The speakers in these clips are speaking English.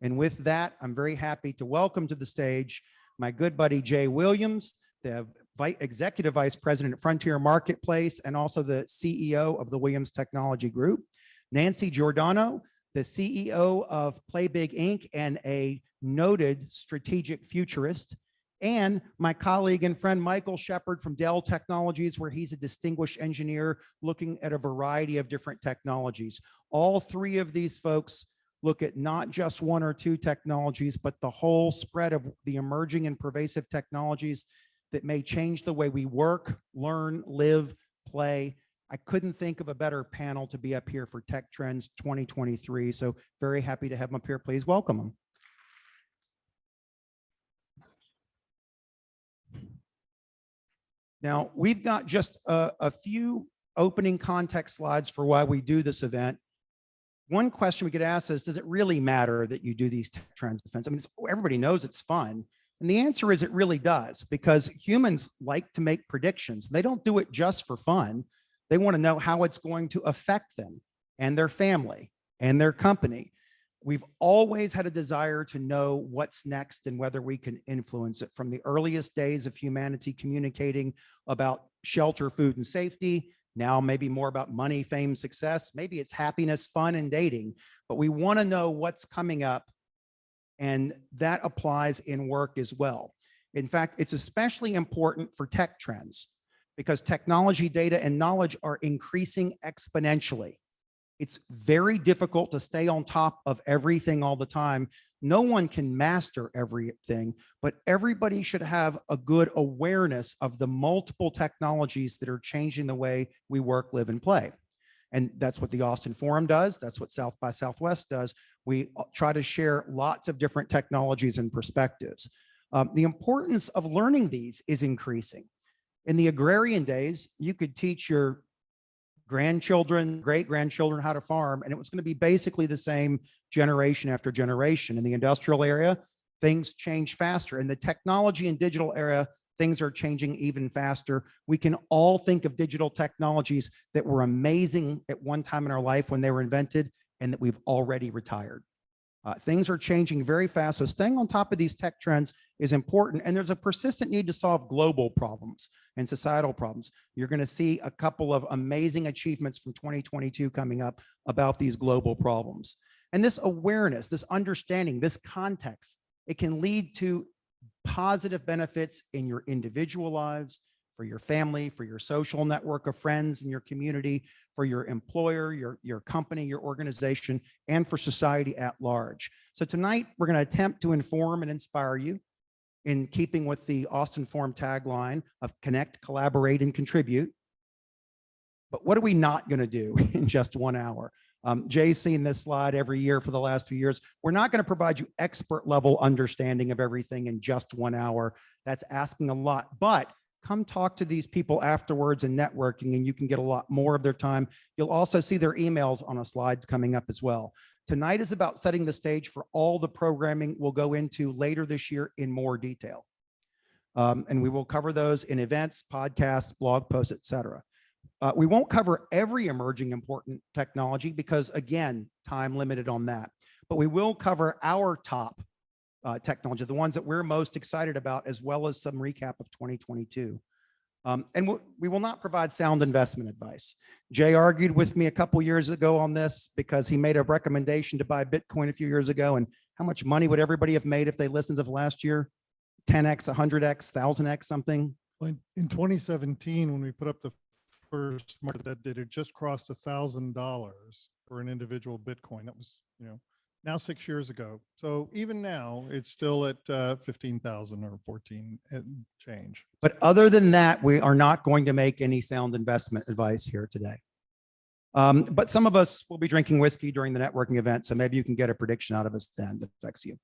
And with that, I'm very happy to welcome to the stage my good buddy, Jay Williams, the Executive Vice President at Frontier Marketplace, and also the CEO of the Williams Technology Group. Nancy Giordano, the CEO of Play Big Inc. and a noted strategic futurist. And my colleague and friend, Michael Shepard from Dell Technologies, where he's a distinguished engineer looking at a variety of different technologies. All three of these folks look at not just one or two technologies, but the whole spread of the emerging and pervasive technologies that may change the way we work, learn, live, play. I couldn't think of a better panel to be up here for Tech Trends 2023. So very happy to have them up here. Please welcome them. Now, we've got just a few opening context slides for why we do this event. One question we could ask is, does it really matter that you do these Tech Trends events? I mean, everybody knows it's fun. And the answer is it really does, because humans like to make predictions. They don't do it just for fun. They want to know how it's going to affect them and their family and their company. We've always had a desire to know what's next and whether we can influence it, from the earliest days of humanity communicating about shelter, food, and safety. Now maybe more about money, fame, success. Maybe it's happiness, fun, and dating. But we want to know what's coming up, and that applies in work as well. In fact, it's especially important for tech trends because technology, data, and knowledge are increasing exponentially. It's very difficult to stay on top of everything all the time. No one can master everything, but everybody should have a good awareness of the multiple technologies that are changing the way we work, live, and play. And that's what the Austin Forum does. That's what South by Southwest does. We try to share lots of different technologies and perspectives. The importance of learning these is increasing. In the agrarian days, you could teach your grandchildren, great-grandchildren how to farm, and it was going to be basically the same generation after generation. In the industrial area, things change faster. In the technology and digital era, things are changing even faster. We can all think of digital technologies that were amazing at one time in our life when they were invented and that we've already retired. Things are changing very fast, so staying on top of these tech trends is important, and there's a persistent need to solve global problems and societal problems. You're going to see a couple of amazing achievements from 2022 coming up about these global problems. And this awareness, this understanding, this context, it can lead to positive benefits in your individual lives, for your family, for your social network of friends and your community, for your employer, your company, your organization, and for society at large. So tonight, we're going to attempt to inform and inspire you in keeping with the Austin Forum tagline of connect, collaborate, and contribute. But what are we not going to do in just 1 hour? Jay's seen this slide every year for the last few years. We're not going to provide you expert level understanding of everything in just 1 hour. That's asking a lot, but come talk to these people afterwards and networking, and you can get a lot more of their time. You'll also see their emails on the slides coming up as well. Tonight is about setting the stage for all the programming we'll go into later this year in more detail. And we will cover those in events, podcasts, blog posts, etc. We won't cover every emerging important technology because, again, time limited on that. But we will cover our top technology, the ones that we're most excited about, as well as some recap of 2022. And we will not provide sound investment advice. Jay argued with me a couple years ago on this because he made a recommendation to buy Bitcoin a few years ago. And how much money would everybody have made if they listened to last year? 10x, 100x, 1000x, something? In 2017, when we put up the first market that did, it just crossed $1,000 for an individual Bitcoin. That was, now 6 years ago. So even now, it's still at 15,000 or 14 and change. But other than that, we are not going to make any sound investment advice here today. But some of us will be drinking whiskey during the networking event, so maybe you can get a prediction out of us then that affects you.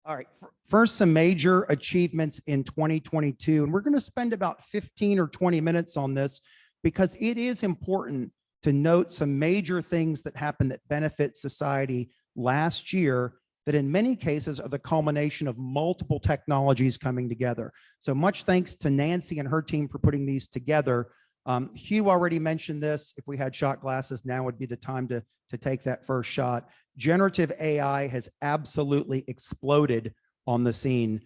All right, first, some major achievements in 2022, and we're going to spend about 15 or 20 minutes on this because it is important to note some major things that happened that benefit society last year that in many cases are the culmination of multiple technologies coming together. So much thanks to Nancy and her team for putting these together. Hugh already mentioned this. If we had shot glasses, now would be the time to take that first shot. generative AI has absolutely exploded on the scene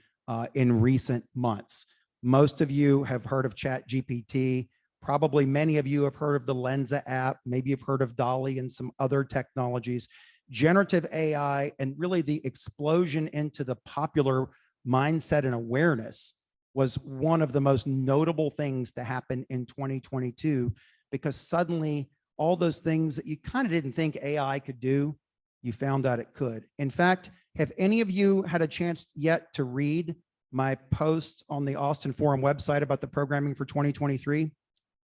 in recent months. Most of you have heard of ChatGPT. Probably many of you have heard of the Lensa app. Maybe you've heard of Dolly and some other technologies. Generative AI and really the explosion into the popular mindset and awareness was one of the most notable things to happen in 2022, because suddenly all those things that you kind of didn't think AI could do, you found out it could. In fact, have any of you had a chance yet to read my post on the Austin Forum website about the programming for 2023?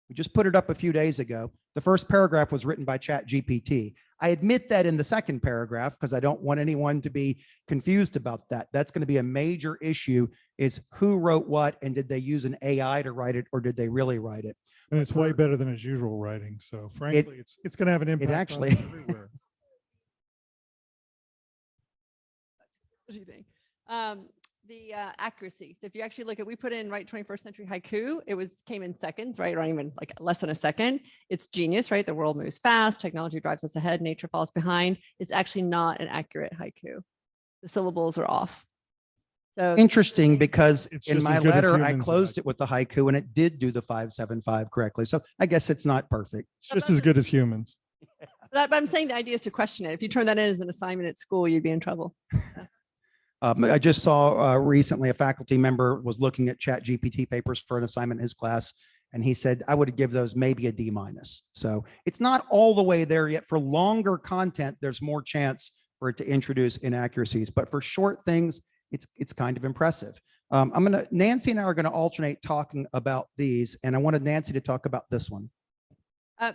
We just put it up a few days ago. The first paragraph was written by ChatGPT. I admit that in the second paragraph because I don't want anyone to be confused about that. That's going to be a major issue, is who wrote what and did they use an AI to write it or did they really write it? And it's way better than his usual writing. So frankly, it's going to have an impact actually on us everywhere. What do you think? The accuracy. So if you actually look at, we put in right 21st century haiku, came in seconds, right? Or even like less than a second. It's genius, right? The world moves fast. Technology drives us ahead. Nature falls behind. It's actually not an accurate haiku. The syllables are off. So interesting, because It's in just my as good as letter, I humans, closed it with the haiku and it did do the 575 correctly. So I guess it's not perfect. It's just as good as humans. but I'm saying the idea is to question it. If you turn that in as an assignment at school, you'd be in trouble. I just saw recently a faculty member was looking at ChatGPT papers for an assignment in his class, and he said, I would give those maybe a D-. So it's not all the way there yet. For longer content, there's more chance for it to introduce inaccuracies. But for short things, it's kind of impressive. Nancy and I are going to alternate talking about these, and I wanted Nancy to talk about this one.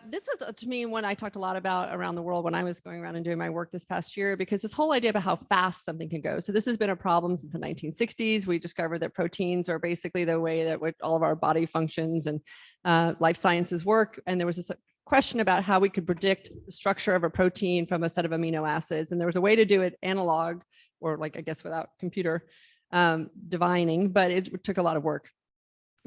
This was, to me, one I talked a lot about around the world when I was going around and doing my work this past year, because this whole idea about how fast something can go. So this has been a problem since the 1960s. We discovered that proteins are basically the way that all of our body functions and life sciences work. And there was this question about how we could predict the structure of a protein from a set of amino acids. And there was a way to do it analog, or like, I guess, without computer divining, but it took a lot of work.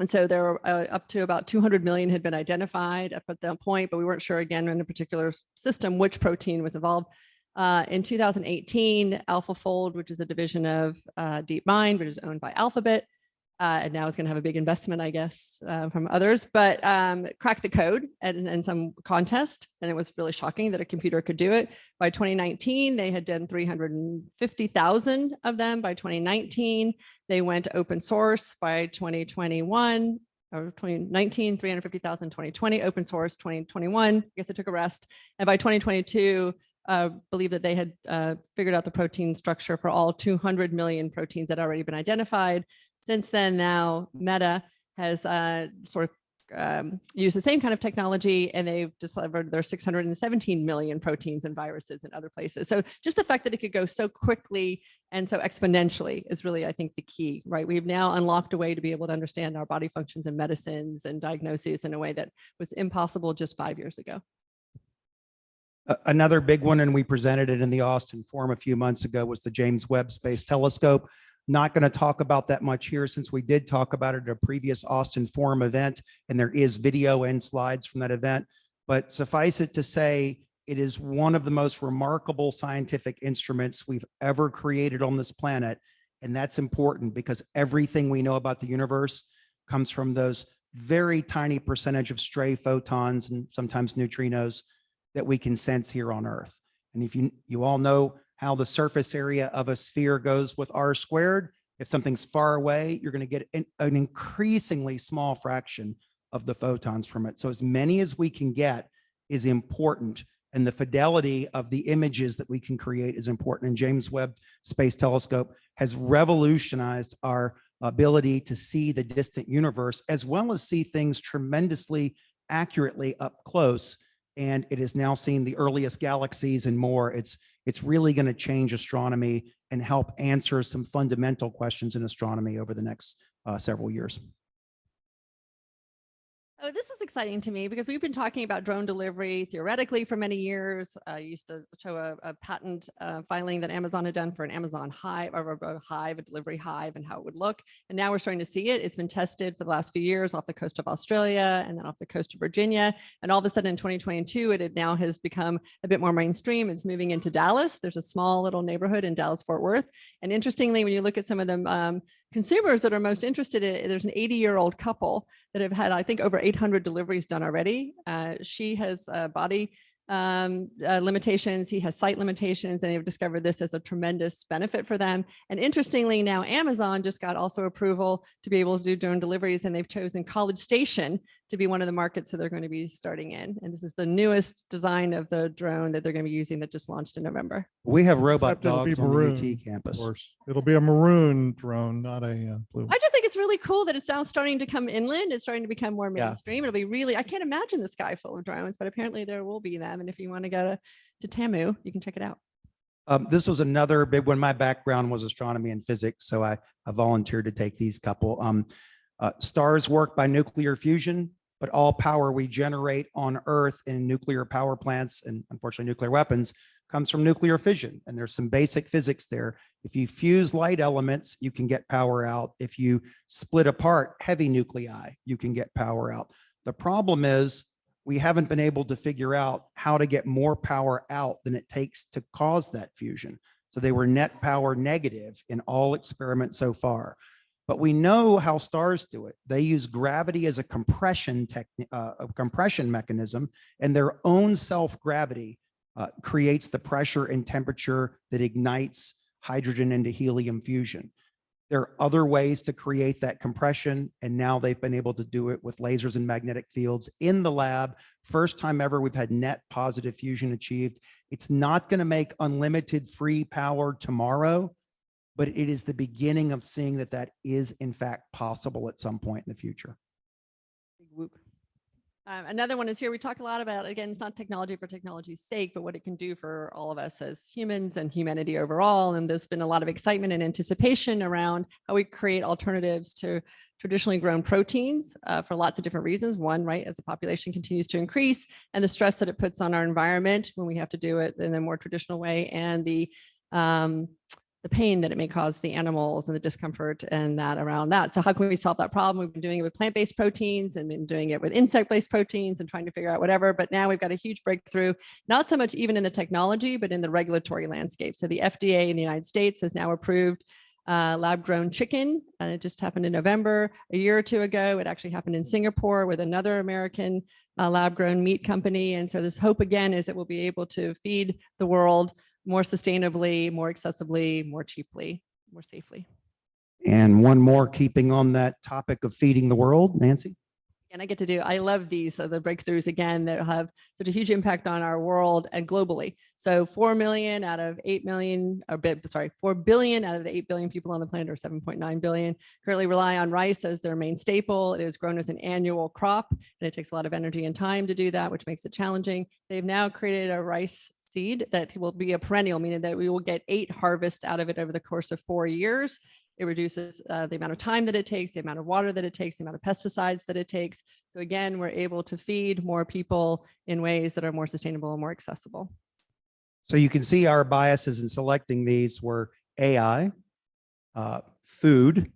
And so there were up to about 200 million had been identified up at that point, but we weren't sure, again, in a particular system, which protein was involved. In 2018, AlphaFold, which is a division of DeepMind, which is owned by Alphabet, and now it's going to have a big investment, I guess, from others, but cracked the code in some contest. And it was really shocking that a computer could do it. By 2019, they had done 350,000 of them. By 2019, they went open source. By 2021, or 2019, 350,000, 2020, open source, 2021, I guess it took a rest. And by 2022, believe that they had figured out the protein structure for all 200 million proteins that had already been identified. Since then, now Meta has sort of used the same kind of technology, and they've discovered their 617 million proteins and viruses in other places. So just the fact that it could go so quickly and so exponentially is really, I think, the key, right? We've now unlocked a way to be able to understand our body functions and medicines and diagnoses in a way that was impossible just 5 years ago. Another big one, and we presented it in the Austin Forum a few months ago, was the James Webb Space Telescope. Not going to talk about that much here, since we did talk about it at a previous Austin Forum event, and there is video and slides from that event. But suffice it to say, it is one of the most remarkable scientific instruments we've ever created on this planet. And that's important because everything we know about the universe comes from those very tiny percentage of stray photons and sometimes neutrinos that we can sense here on Earth. And if you all know how the surface area of a sphere goes with R squared, if something's far away, you're going to get an increasingly small fraction of the photons from it. So as many as we can get is important, and the fidelity of the images that we can create is important. And James Webb Space Telescope has revolutionized our ability to see the distant universe, as well as see things tremendously accurately up close. And it is now seeing the earliest galaxies and more. It's really going to change astronomy and help answer some fundamental questions in astronomy over the next several years. Oh, this is exciting to me because we've been talking about drone delivery theoretically for many years. I used to show a patent filing that Amazon had done for an Amazon hive, or a hive, a delivery hive, and how it would look. And now we're starting to see it. It's been tested for the last few years off the coast of Australia and then off the coast of Virginia. And all of a sudden in 2022, it now has become a bit more mainstream. It's moving into Dallas. There's a small little neighborhood in Dallas, Fort Worth. And interestingly, when you look at some of the consumers that are most interested in it, there's an 80-year-old couple that have had, I think, over 800 deliveries done already. She has body limitations, he has sight limitations, and they've discovered this as a tremendous benefit for them. And interestingly, now Amazon just got also approval to be able to do drone deliveries, and they've chosen College Station to be one of the markets that they're going to be starting in. And this is the newest design of the drone that they're going to be using that just launched in November. We have robot Except it'll be dogs on the maroon, UT campus. Of course, it'll be a maroon drone, not a blue. I just think it's really cool that it's now starting to come inland. It's starting to become more Yeah. mainstream. It'll be really, I can't imagine the sky full of drones, but apparently there will be them. And if you want to go to Tamu, you can check it out. This was another big one. My background was astronomy and physics, so I volunteered to take these couple. Stars work by nuclear fusion, but all power we generate on Earth in nuclear power plants and unfortunately nuclear weapons comes from nuclear fission. And there's some basic physics there. If you fuse light elements, you can get power out. If you split apart heavy nuclei, you can get power out. The problem is we haven't been able to figure out how to get more power out than it takes to cause that fusion. So they were net power negative in all experiments so far. But we know how stars do it. They use gravity as a compression mechanism, and their own self-gravity creates the pressure and temperature that ignites hydrogen into helium fusion. There are other ways to create that compression, and now they've been able to do it with lasers and magnetic fields in the lab. First time ever we've had net positive fusion achieved. It's not going to make unlimited free power tomorrow, but it is the beginning of seeing that that is in fact possible at some point in the future. Big whoop. Another one is here. We talk a lot about, again, it's not technology for technology's sake, but what it can do for all of us as humans and humanity overall. And there's been a lot of excitement and anticipation around how we create alternatives to traditionally grown proteins for lots of different reasons. One, right, as the population continues to increase and the stress that it puts on our environment when we have to do it in a more traditional way, and the pain that it may cause the animals and the discomfort and that around that. So how can we solve that problem? We've been doing it with plant-based proteins and been doing it with insect-based proteins and trying to figure out whatever, but now we've got a huge breakthrough, not so much even in the technology, but in the regulatory landscape. So the FDA in the United States has now approved lab-grown chicken. It just happened in November. A year or two ago, it actually happened in Singapore with another American lab-grown meat company. And so this hope again is that we'll be able to feed the world more sustainably, more accessibly, more cheaply, more safely. And one more, keeping on that topic of feeding the world, Nancy. And I love these, the breakthroughs again, that have such a huge impact on our world and globally. So 4 million out of 8 million, 4 billion out of the 8 billion people on the planet, or 7.9 billion, currently rely on rice as their main staple. It is grown as an annual crop, and it takes a lot of energy and time to do that, which makes it challenging. They've now created a rice seed that will be a perennial, meaning that we will get 8 harvests out of it over the course of 4 years. It reduces the amount of time that it takes, the amount of water that it takes, the amount of pesticides that it takes. So again, we're able to feed more people in ways that are more sustainable and more accessible. So you can see our biases in selecting these were AI, food.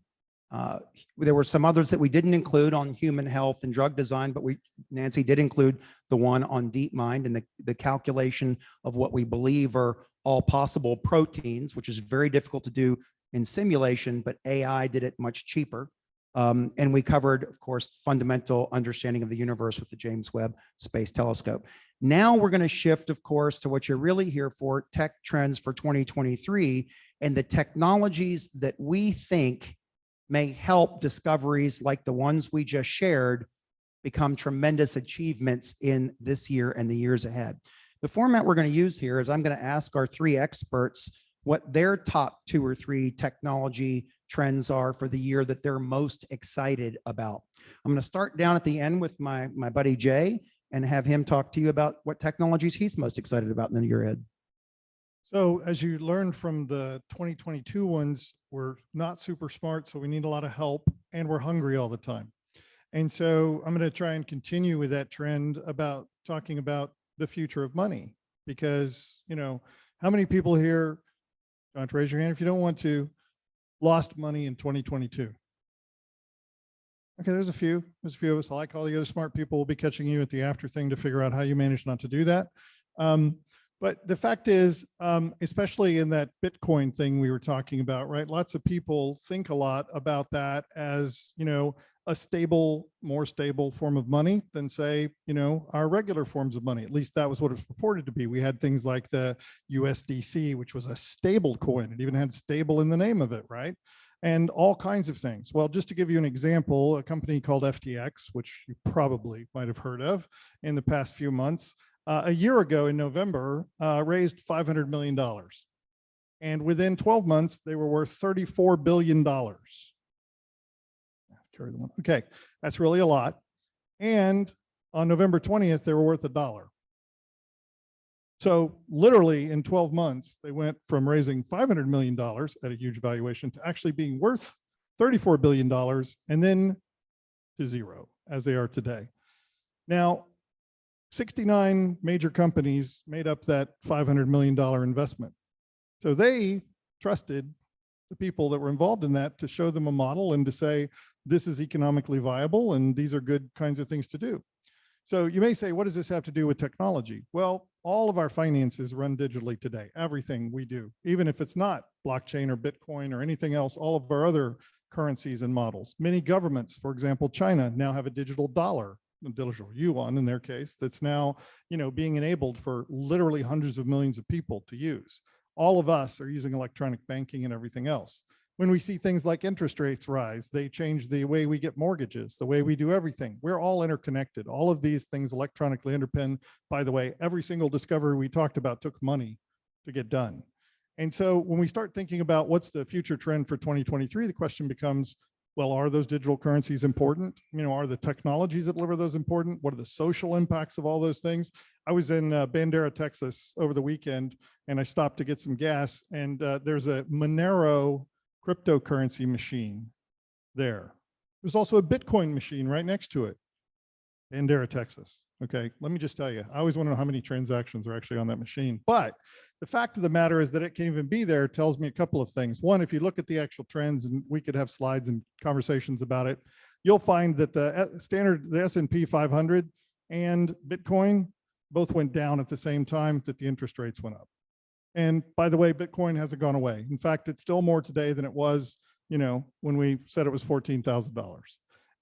There were some others that we didn't include on human health and drug design, but Nancy did include the one on DeepMind and the calculation of what we believe are all possible proteins, which is very difficult to do in simulation, but AI did it much cheaper. And we covered, of course, fundamental understanding of the universe with the James Webb Space Telescope. Now we're going to shift, of course, to what you're really here for, tech trends for 2023, and the technologies that we think may help discoveries like the ones we just shared become tremendous achievements in this year and the years ahead. The format we're going to use here is I'm going to ask our 3 experts what their top 2 or 3 technology trends are for the year that they're most excited about. I'm going to start down at the end with my buddy Jay and have him talk to you about what technologies he's most excited about in the year ahead. So as you learned from the 2022 ones, we're not super smart, so we need a lot of help, and we're hungry all the time. And so I'm going to try and continue with that trend about talking about the future of money, because, you know, how many people here, don't raise your hand if you don't want to, lost money in 2022? Okay, there's a few of us. Like all the other smart people, will be catching you at the after thing to figure out how you manage not to do that. But the fact is, especially in that Bitcoin thing we were talking about, right? Lots of people think a lot about that as, you know, a stable, more stable form of money than, say, you know, our regular forms of money. At least that was what it was purported to be. We had things like the USDC, which was a stable coin. It even had stable in the name of it, right? And all kinds of things. Well, just to give you an example, a company called FTX, which you probably might have heard of in the past few months, a year ago in November, raised $500 million. And within 12 months, they were worth $34 billion. Carry the one. Okay, that's really a lot. And on November 20th, they were worth $1. So literally in 12 months, they went from raising $500 million at a huge valuation to actually being worth $34 billion and then to zero as they are today. Now, 69 major companies made up that $500 million investment. So they trusted the people that were involved in that to show them a model and to say, this is economically viable and these are good kinds of things to do. So you may say, what does this have to do with technology? Well, all of our finances run digitally today. Everything we do, even if it's not blockchain or Bitcoin or anything else, all of our other currencies and models. Many governments, for example, China, now have a digital dollar, a digital yuan in their case, that's now, you know, being enabled for literally hundreds of millions of people to use. All of us are using electronic banking and everything else. When we see things like interest rates rise, they change the way we get mortgages, the way we do everything. We're all interconnected. All of these things electronically underpin. By the way, every single discovery we talked about took money to get done. And so when we start thinking about what's the future trend for 2023, the question becomes, well, are those digital currencies important? You know, are the technologies that deliver those important? What are the social impacts of all those things? I was in Bandera, Texas over the weekend, and I stopped to get some gas, and there's a Monero cryptocurrency machine there. There's also a Bitcoin machine right next to it. Bandera, Texas. Okay, let me just tell you, I always want to know how many transactions are actually on that machine. But the fact of the matter is that it can even be there tells me a couple of things. One, if you look at the actual trends, and we could have slides and conversations about it, you'll find that the S&P 500 and Bitcoin both went down at the same time that the interest rates went up. And by the way, Bitcoin hasn't gone away. In fact, it's still more today than it was, you know, when we said it was $14,000.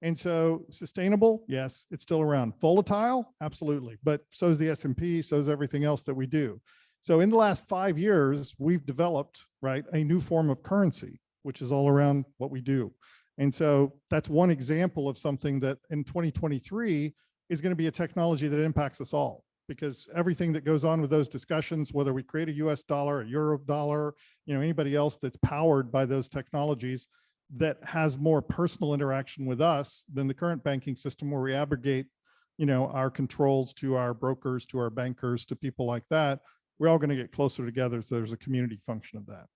And so sustainable, yes, it's still around. Volatile, absolutely. But so is the S&P, so is everything else that we do. So in the last 5 years, we've developed, right, a new form of currency, which is all around what we do. And so that's one example of something that in 2023 is going to be a technology that impacts us all, because everything that goes on with those discussions, whether we create a US dollar, a euro dollar, you know, anybody else that's powered by those technologies that has more personal interaction with us than the current banking system, where we aggregate, you know, our controls to our brokers, to our bankers, to people like that, we're all going to get closer together. So there's a community function of that,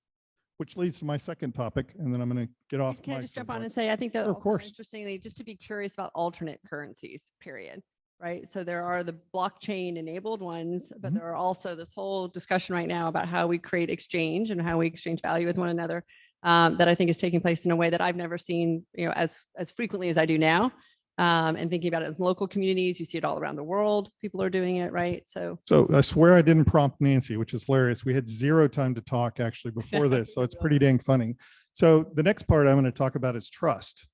which leads to my second topic. And then I'm going to get off. Can I just jump on and say, I think that Sure, of course. interestingly, just to be curious about alternate currencies, period. Right. So there are the blockchain enabled ones, but there are also this whole discussion right now about how we create exchange and how we exchange value with one another, that I think is taking place in a way that I've never seen, you know, as frequently as I do now. And thinking about it in local communities, you see it all around the world. People are doing it, right? So I swear I didn't prompt Nancy, which is hilarious. We had zero time to talk actually before this, so it's pretty dang funny. So the next part I'm going to talk about is trust.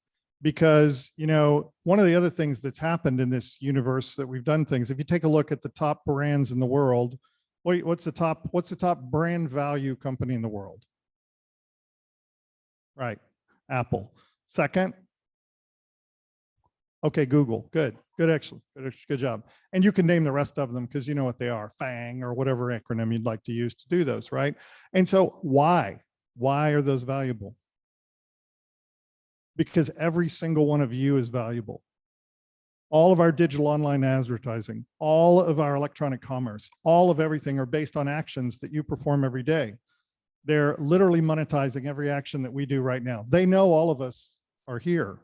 Because, you know, one of the other things that's happened in this universe that we've done things, if you take a look at the top brands in the world, what's the top brand value company in the world? Right, Apple. Second? Okay, Google. Good, excellent, good job. And you can name the rest of them because you know what they are, FANG or whatever acronym you'd like to use to do those, right? And so why? Why are those valuable? Because every single one of you is valuable. All of our digital online advertising, all of our electronic commerce, all of everything are based on actions that you perform every day. They're literally monetizing every action that we do right now. They know all of us are here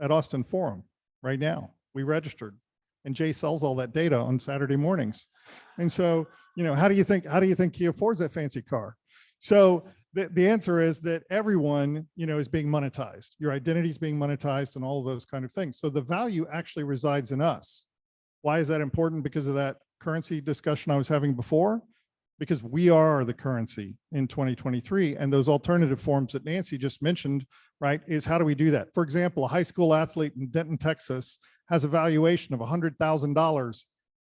at Austin Forum. right now. We registered, and Jay sells all that data on Saturday mornings. And so, how do you think he affords that fancy car? So the answer is that everyone, is being monetized. Your identity is being monetized and all of those kind of things. So the value actually resides in us. Why is that important? Because of that currency discussion I was having before, because we are the currency in 2023. And those alternative forms that Nancy just mentioned, right, is how do we do that? For example, a high school athlete in Denton, Texas has a valuation of $100,000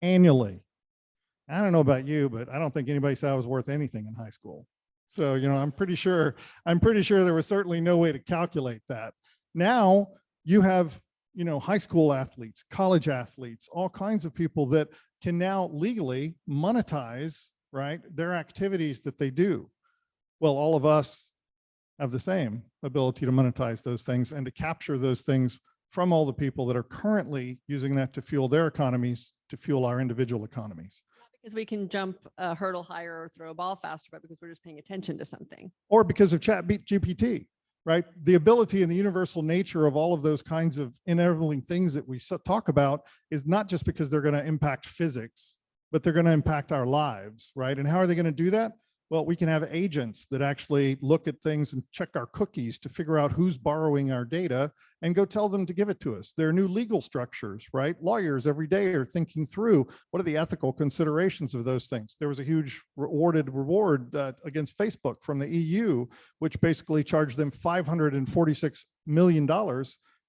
annually. I don't know about you, but I don't think anybody said I was worth anything in high school. So, I'm pretty sure there was certainly no way to calculate that. Now you have, high school athletes, college athletes, all kinds of people that can now legally monetize, right, their activities that they do. Well, all of us have the same ability to monetize those things and to capture those things from all the people that are currently using that to fuel their economies, to fuel our individual economies. Because we can jump a hurdle higher or throw a ball faster, but because we're just paying attention to something. Or because of GPT, right? The ability and the universal nature of all of those kinds of enabling things that we talk about is not just because they're going to impact physics, but they're going to impact our lives, right? And how are they going to do that? Well, we can have agents that actually look at things and check our cookies to figure out who's borrowing our data and go tell them to give it to us. There are new legal structures, right? Lawyers every day are thinking through what are the ethical considerations of those things. There was a huge reward against Facebook from the EU, which basically charged them $546 million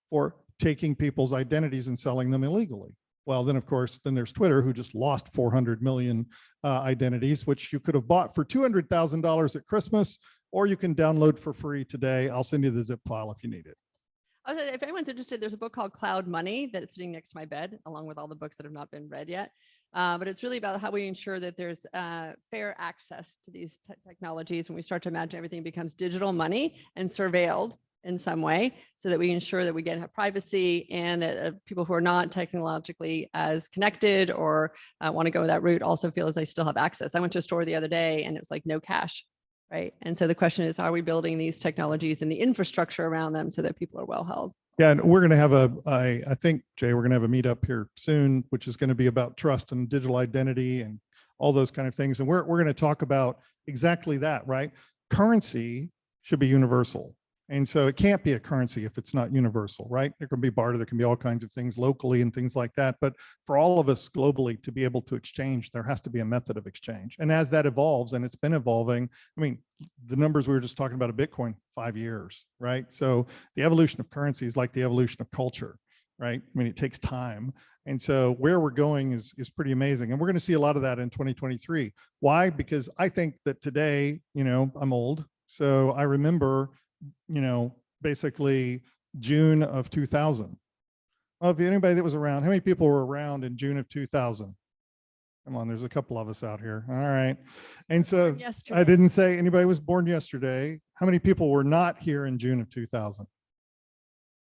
for taking people's identities and selling them illegally. Well, then, of course, then there's Twitter, who just lost 400 million identities, which you could have bought for $200,000 at Christmas, or you can download for free today. I'll send you the zip file if you need it. If anyone's interested, there's a book called Cloud Money that's sitting next to my bed, along with all the books that have not been read yet. But it's really about how we ensure that there's fair access to these technologies when we start to imagine everything becomes digital money and surveilled in some way, so that we ensure that we have privacy, and that people who are not technologically as connected or want to go that route also feel as they still have access. I went to a store the other day and it was like no cash, right? And so the question is, are we building these technologies and the infrastructure around them so that people are well held? Yeah, and we're going to have I think, Jay, we're going to have a meetup here soon, which is going to be about trust and digital identity and all those kind of things. And we're going to talk about exactly that, right? Currency should be universal. And so it can't be a currency if it's not universal, right? There can be barter, there can be all kinds of things locally and things like that. But for all of us globally to be able to exchange, there has to be a method of exchange. And as that evolves, and it's been evolving, I mean, the numbers we were just talking about of Bitcoin, 5 years, right? So the evolution of currency is like the evolution of culture, right? I mean, it takes time. And so where we're going is pretty amazing. And we're going to see a lot of that in 2023. Why? Because I think that today, I'm old. So I remember, basically June of 2000. Well, if anybody that was around, how many people were around in June of 2000? Come on, there's a couple of us out here. All right. And so I didn't say anybody was born yesterday. How many people were not here in June of 2000?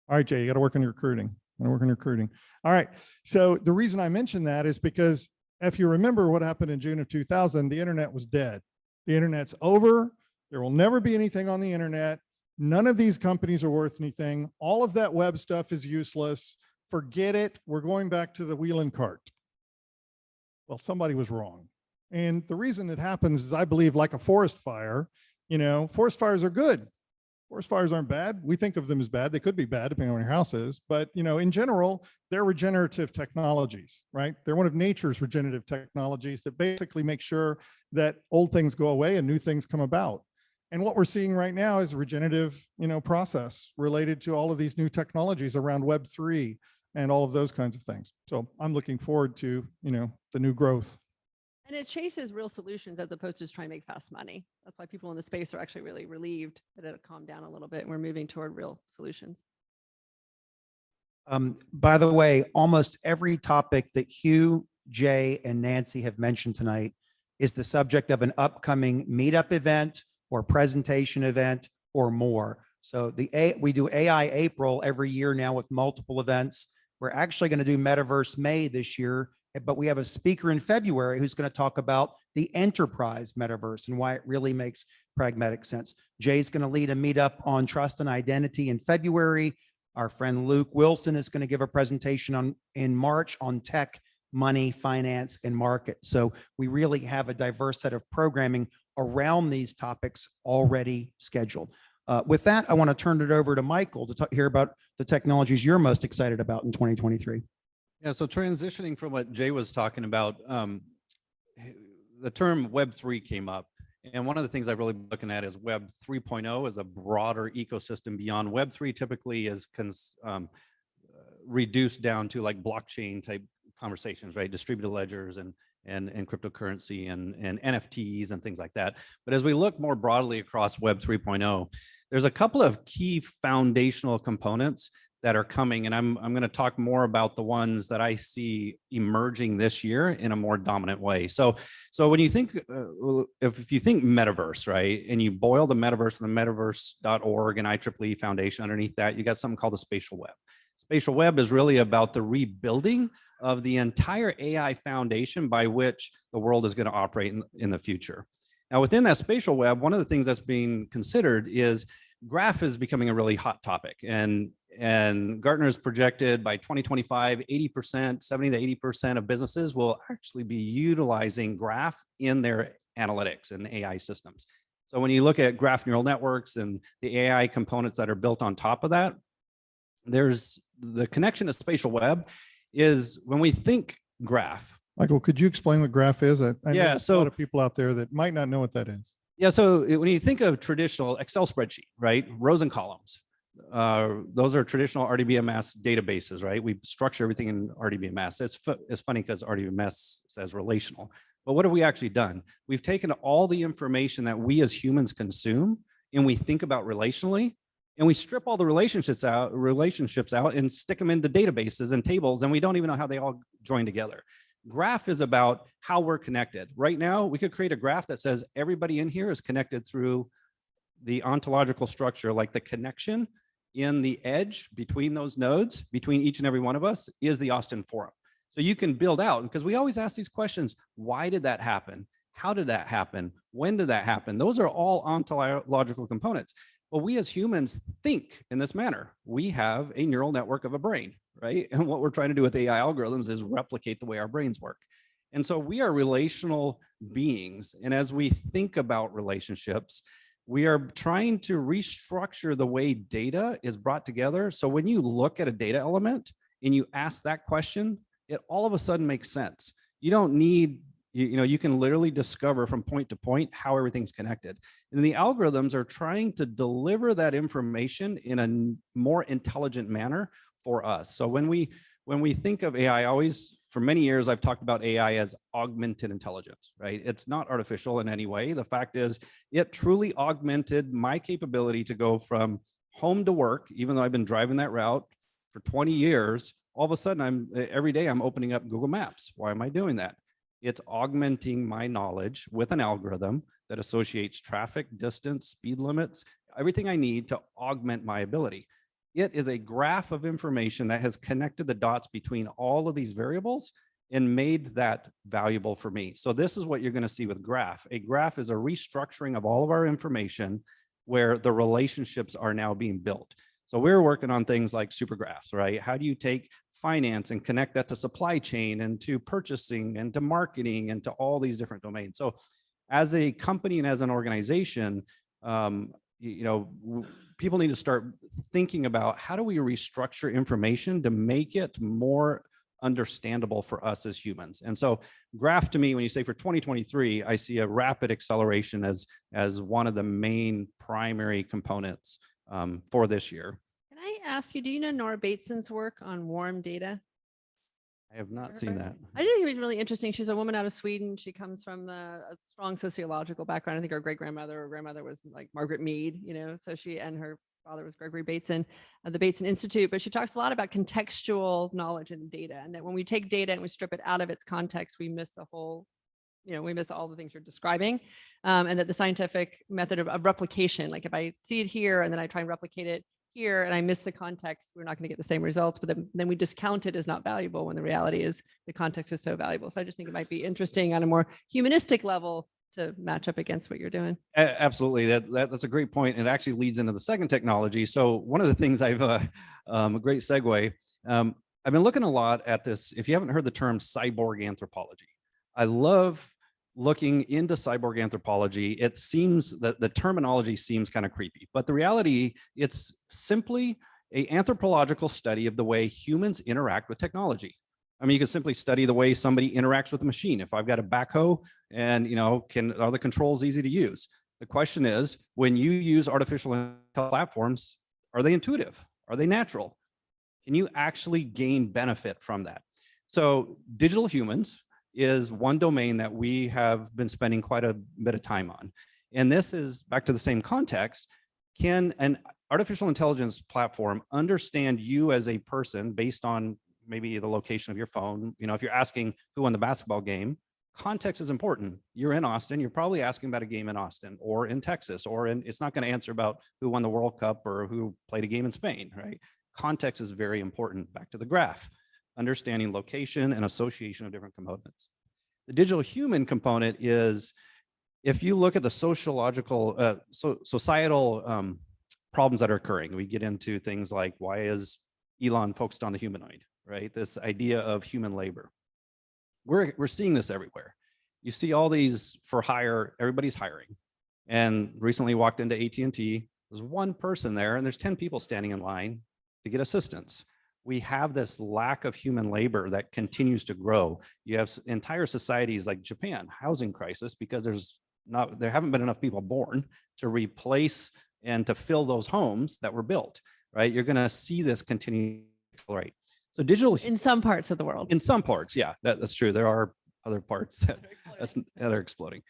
All right, Jay, you got to work on your recruiting. All right. So the reason I mention that is because if you remember what happened in June of 2000, the internet was dead. The internet's over. There will never be anything on the internet. None of these companies are worth anything. All of that web stuff is useless. Forget it. We're going back to the wheel and cart. Well, somebody was wrong. And the reason it happens is, I believe, like a forest fire, forest fires are good. Forest fires aren't bad. We think of them as bad. They could be bad depending on where your house is. But, in general, they're regenerative technologies, right? They're one of nature's regenerative technologies that basically make sure that old things go away and new things come about. And what we're seeing right now is a regenerative, process related to all of these new technologies around Web3 and all of those kinds of things. So I'm looking forward to, the new growth. And it chases real solutions as opposed to just trying to make fast money. That's why people in the space are actually really relieved that it calmed down a little bit and we're moving toward real solutions. By the way, almost every topic that Hugh, Jay, and Nancy have mentioned tonight is the subject of an upcoming meetup event or presentation event or more. So we do AI April every year now with multiple events. We're actually going to do Metaverse May this year, but we have a speaker in February who's going to talk about the enterprise metaverse and why it really makes pragmatic sense. Jay's going to lead a meetup on trust and identity in February. Our friend Luke Wilson is going to give a presentation in March on tech, money, finance, and market. So we really have a diverse set of programming around these topics already scheduled. With that, I want to turn it over to Michael to hear about the technologies you're most excited about in 2023. Yeah, so transitioning from what Jay was talking about, the term Web3 came up. And one of the things I've really been looking at is Web 3.0 as a broader ecosystem beyond. Web3 typically is reduced down to like blockchain type conversations, right? Distributed ledgers and cryptocurrency and NFTs and things like that. But as we look more broadly across Web 3.0, there's a couple of key foundational components that are coming, and I'm going to talk more about the ones that I see emerging this year in a more dominant way. So when you think, if you think metaverse, right, and you boil the metaverse and the metaverse.org and IEEE Foundation underneath that, you got something called the spatial web. Spatial web is really about the rebuilding of the entire AI foundation by which the world is going to operate in the future. Now, within that spatial web, one of the things that's being considered is graph is becoming a really hot topic. And Gartner's projected by 2025, 80%, 70 to 80% of businesses will actually be utilizing graph in their analytics and AI systems. So when you look at graph neural networks and the AI components that are built on top of that, there's the connection to spatial web is when we think graph. Michael, could you explain what graph is? I know Yeah, there's a lot of people out there that might not know what that is. Yeah, so when you think of traditional Excel spreadsheet, right, rows and columns, those are traditional RDBMS databases, right? We structure everything in RDBMS. It's funny because RDBMS says relational, but what have we actually done? We've taken all the information that we as humans consume and we think about relationally, and we strip all the relationships out and stick them into databases and tables, and we don't even know how they all join together. Graph is about how we're connected. Right now, we could create a graph that says everybody in here is connected through the ontological structure, like the connection in the edge between those nodes, between each and every one of us, is the Austin Forum. So you can build out, because we always ask these questions, why did that happen? How did that happen? When did that happen? Those are all ontological components. Well, we as humans think in this manner. We have a neural network of a brain, right? And what we're trying to do with AI algorithms is replicate the way our brains work. And so we are relational beings. And as we think about relationships, we are trying to restructure the way data is brought together. So when you look at a data element and you ask that question, it all of a sudden makes sense. You don't need, you can literally discover from point to point how everything's connected. And the algorithms are trying to deliver that information in a more intelligent manner for us. So when we think of AI, for many years, I've talked about AI as augmented intelligence, right? It's not artificial in any way. The fact is, it truly augmented my capability to go from home to work, even though I've been driving that route for 20 years. All of a sudden, every day I'm opening up Google Maps. Why am I doing that? It's augmenting my knowledge with an algorithm that associates traffic, distance, speed limits, everything I need to augment my ability. It is a graph of information that has connected the dots between all of these variables and made that valuable for me. So this is what you're going to see with graph. A graph is a restructuring of all of our information where the relationships are now being built. So we're working on things like supergraphs, right? How do you take finance and connect that to supply chain and to purchasing and to marketing and to all these different domains? So as a company and as an organization, people need to start thinking about how do we restructure information to make it more understandable for us as humans. And so graph to me, when you say for 2023, I see a rapid acceleration as one of the main primary components for this year. Can I ask you, do you know Nora Bateson's work on warm data? I have not seen that. I think it's really interesting. She's a woman out of Sweden. She comes from a strong sociological background. I think her great-grandmother or grandmother was like Margaret Mead, so she and her father was Gregory Bateson of the Bateson Institute. But she talks a lot about contextual knowledge and data, and that when we take data and we strip it out of its context, we miss the whole, we miss all the things you're describing. And that the scientific method of replication, like if I see it here and then I try and replicate it here and I miss the context, we're not going to get the same results, but then we discount it as not valuable when the reality is the context is so valuable. So I just think it might be interesting on a more humanistic level to match up against what you're doing. Absolutely. That's a great point. And it actually leads into the second technology. So one of the things a great segue. I've been looking a lot at this. If you haven't heard the term cyborg anthropology, I love looking into cyborg anthropology. It seems that the terminology seems kind of creepy, but the reality, it's simply an anthropological study of the way humans interact with technology. I mean, you can simply study the way somebody interacts with a machine. If I've got a backhoe and, are the controls easy to use? The question is, when you use artificial intelligence platforms, are they intuitive? Are they natural? Can you actually gain benefit from that? So digital humans is one domain that we have been spending quite a bit of time on. And this is back to the same context. Can an artificial intelligence platform understand you as a person based on maybe the location of your phone? If you're asking who won the basketball game, context is important. You're in Austin, you're probably asking about a game in Austin or in Texas, it's not going to answer about who won the World Cup or who played a game in Spain, right? Context is very important. Back to the graph, understanding location and association of different components. The digital human component is, if you look at the sociological, societal problems that are occurring, we get into things like, why is Elon focused on the humanoid, right? This idea of human labor. We're seeing this everywhere. You see all these for hire, everybody's hiring. And recently walked into AT&T, there's one person there and there's 10 people standing in line to get assistance. We have this lack of human labor that continues to grow. You have entire societies like Japan, housing crisis, because there haven't been enough people born to replace and to fill those homes that were built, right? You're gonna see this continue to accelerate. So digital In some parts of the world. in some parts, yeah, that's true. There are other parts that are exploding.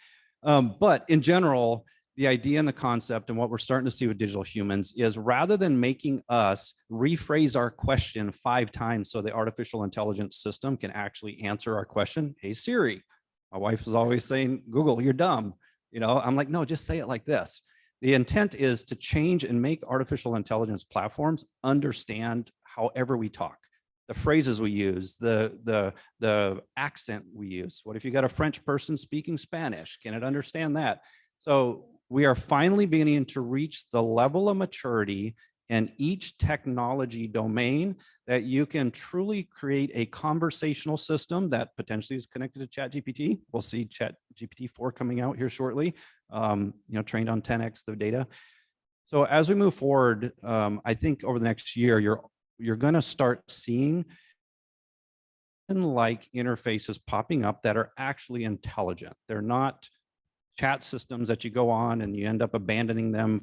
But in general, the idea and the concept and what we're starting to see with digital humans is, rather than making us rephrase our question 5 times so the artificial intelligence system can actually answer our question, hey Siri, my wife is always saying, Google, you're dumb. I'm like, no, just say it like this. The intent is to change and make artificial intelligence platforms understand however we talk, the phrases we use, the accent we use. What if you got a French person speaking Spanish? Can it understand that? So we are finally beginning to reach the level of maturity in each technology domain that you can truly create a conversational system that potentially is connected to ChatGPT. We'll see ChatGPT 4 coming out here shortly, trained on 10x the data. So as we move forward, I think over the next year, you're going to start seeing like interfaces popping up that are actually intelligent. They're not chat systems that you go on and you end up abandoning them,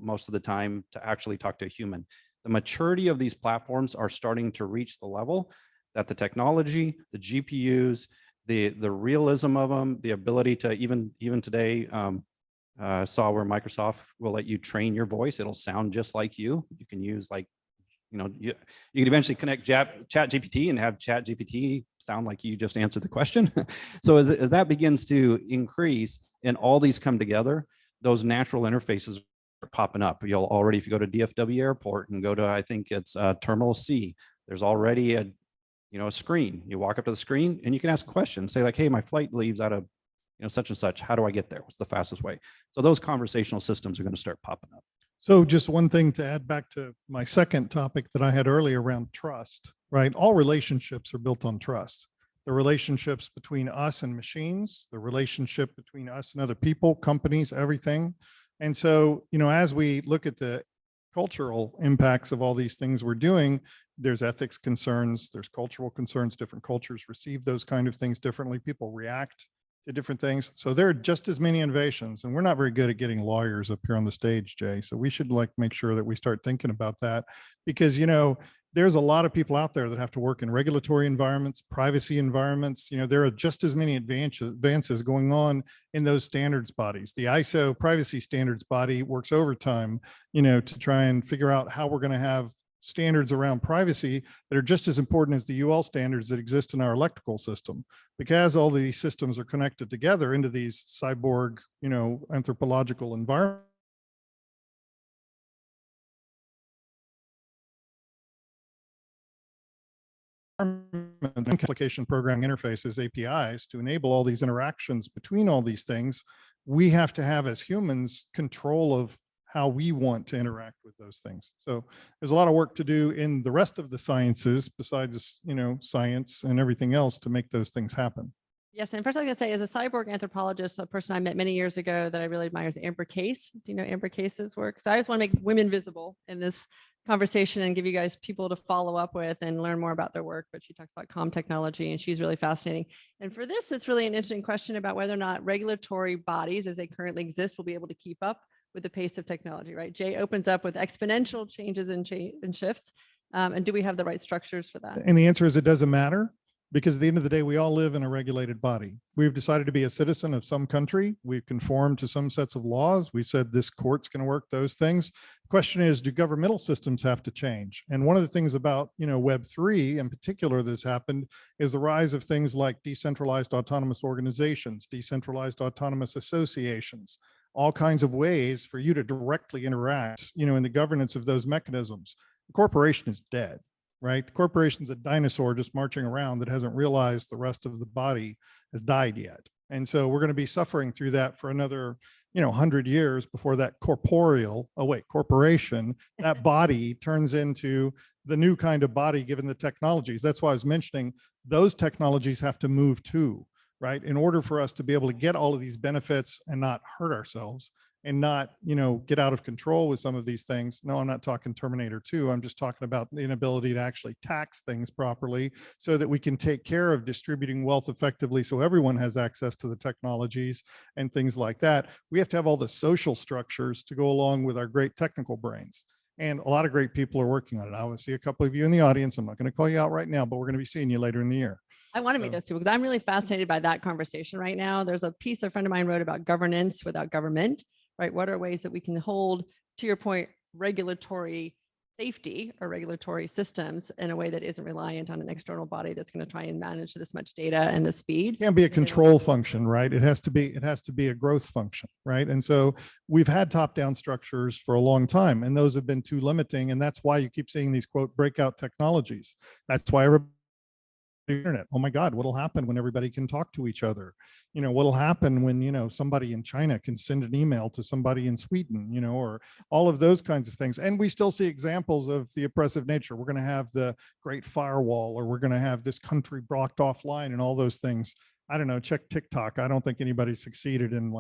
most of the time to actually talk to a human. The maturity of these platforms are starting to reach the level that the technology, the GPUs, the realism of them, the ability to even today, saw where Microsoft will let you train your voice. It'll sound just like you. You can use you can eventually connect ChatGPT and have ChatGPT sound like you just answered the question. So as that begins to increase and all these come together, those natural interfaces are popping up. You'll already, if you go to DFW Airport and go to, I think it's Terminal C, there's already a screen. You walk up to the screen and you can ask a question, say like, hey, my flight leaves out of such and such. How do I get there? What's the fastest way? So those conversational systems are going to start popping up. So just one thing to add back to my second topic that I had earlier around trust, right? All relationships are built on trust. The relationships between us and machines, the relationship between us and other people, companies, everything. And so, as we look at the cultural impacts of all these things we're doing, there's ethics concerns, there's cultural concerns, different cultures receive those kind of things differently. People react to different things. So there are just as many innovations, and we're not very good at getting lawyers up here on the stage, Jay. So we should make sure that we start thinking about that, because, there's a lot of people out there that have to work in regulatory environments, privacy environments. There are just as many advances going on in those standards bodies. The ISO privacy standards body works overtime, to try and figure out how we're going to have standards around privacy that are just as important as the UL standards that exist in our electrical system, because all these systems are connected together into these cyborg, anthropological environments. application programming interfaces, APIs, to enable all these interactions between all these things, we have to have as humans control of how we want to interact with those things. So there's a lot of work to do in the rest of the sciences besides, science and everything else to make those things happen. Yes, and first I was gonna say, as a cyborg anthropologist, a person I met many years ago that I really admire is Amber Case. Do you know Amber Case's work? So I just want to make women visible in this conversation and give you guys people to follow up with and learn more about their work. But she talks about comm technology and she's really fascinating. And for this, it's really an interesting question about whether or not regulatory bodies as they currently exist will be able to keep up with the pace of technology, right? Jay opens up with exponential changes and shifts. And do we have the right structures for that? And the answer is it doesn't matter, because at the end of the day, we all live in a regulated body. We've decided to be a citizen of some country. We've conformed to some sets of laws. We've said this court's going to work those things. The question is, do governmental systems have to change? And one of the things about, Web3 in particular that's happened is the rise of things like decentralized autonomous organizations, decentralized autonomous associations, all kinds of ways for you to directly interact, in the governance of those mechanisms. The corporation is dead. Right? The corporation's a dinosaur just marching around that hasn't realized the rest of the body has died yet. And so we're going to be suffering through that for another, 100 years before that corporation, that body turns into the new kind of body given the technologies. That's why I was mentioning those technologies have to move too, right? In order for us to be able to get all of these benefits and not hurt ourselves, and not, get out of control with some of these things. No, I'm not talking Terminator 2. I'm just talking about the inability to actually tax things properly so that we can take care of distributing wealth effectively so everyone has access to the technologies and things like that. We have to have all the social structures to go along with our great technical brains. And a lot of great people are working on it. I will see a couple of you in the audience. I'm not going to call you out right now, but we're going to be seeing you later in the year. I want to meet those people because I'm really fascinated by that conversation right now. There's a piece a friend of mine wrote about governance without government. Right? What are ways that we can hold, to your point, regulatory safety or regulatory systems in a way that isn't reliant on an external body that's going to try and manage this much data and the speed? It can't be a control function, right? It has to be a growth function, right? And so we've had top-down structures for a long time, and those have been too limiting. And that's why you keep seeing these quote breakout technologies. That's why internet. Oh my God, what'll happen when everybody can talk to each other? What'll happen when, somebody in China can send an email to somebody in Sweden, or all of those kinds of things. And we still see examples of the oppressive nature. We're going to have the Great Firewall, or we're going to have this country blocked offline and all those things. I don't know, check TikTok. I don't think anybody succeeded in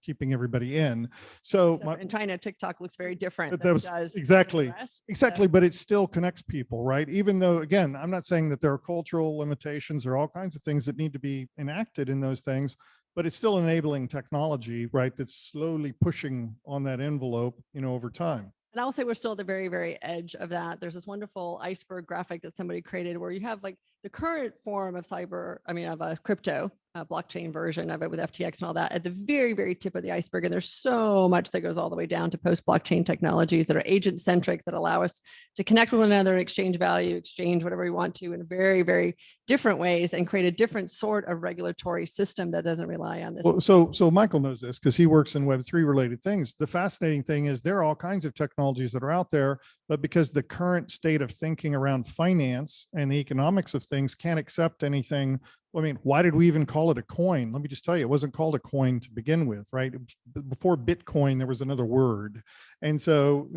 keeping everybody in. So in China, TikTok looks very different. That was exactly. But it still connects people, right? Even though, again, I'm not saying that there are cultural limitations or all kinds of things that need to be enacted in those things, but it's still enabling technology, right? That's slowly pushing on that envelope, over time. And I will say we're still at the very, very edge of that. There's this wonderful iceberg graphic that somebody created where you have like the current form of of a crypto blockchain version of it with FTX and all that at the very, very tip of the iceberg. And there's so much that goes all the way down to post-blockchain technologies that are agent-centric that allow us to connect with one another, exchange value, exchange whatever we want to in very, very different ways and create a different sort of regulatory system that doesn't rely on this. Well, so Michael knows this because he works in Web3 related things. The fascinating thing is there are all kinds of technologies that are out there, but because the current state of thinking around finance and the economics of things can't accept anything. I mean, why did we even call it a coin? Let me just tell you, it wasn't called a coin to begin with, right? Before Bitcoin, there was another word. And so,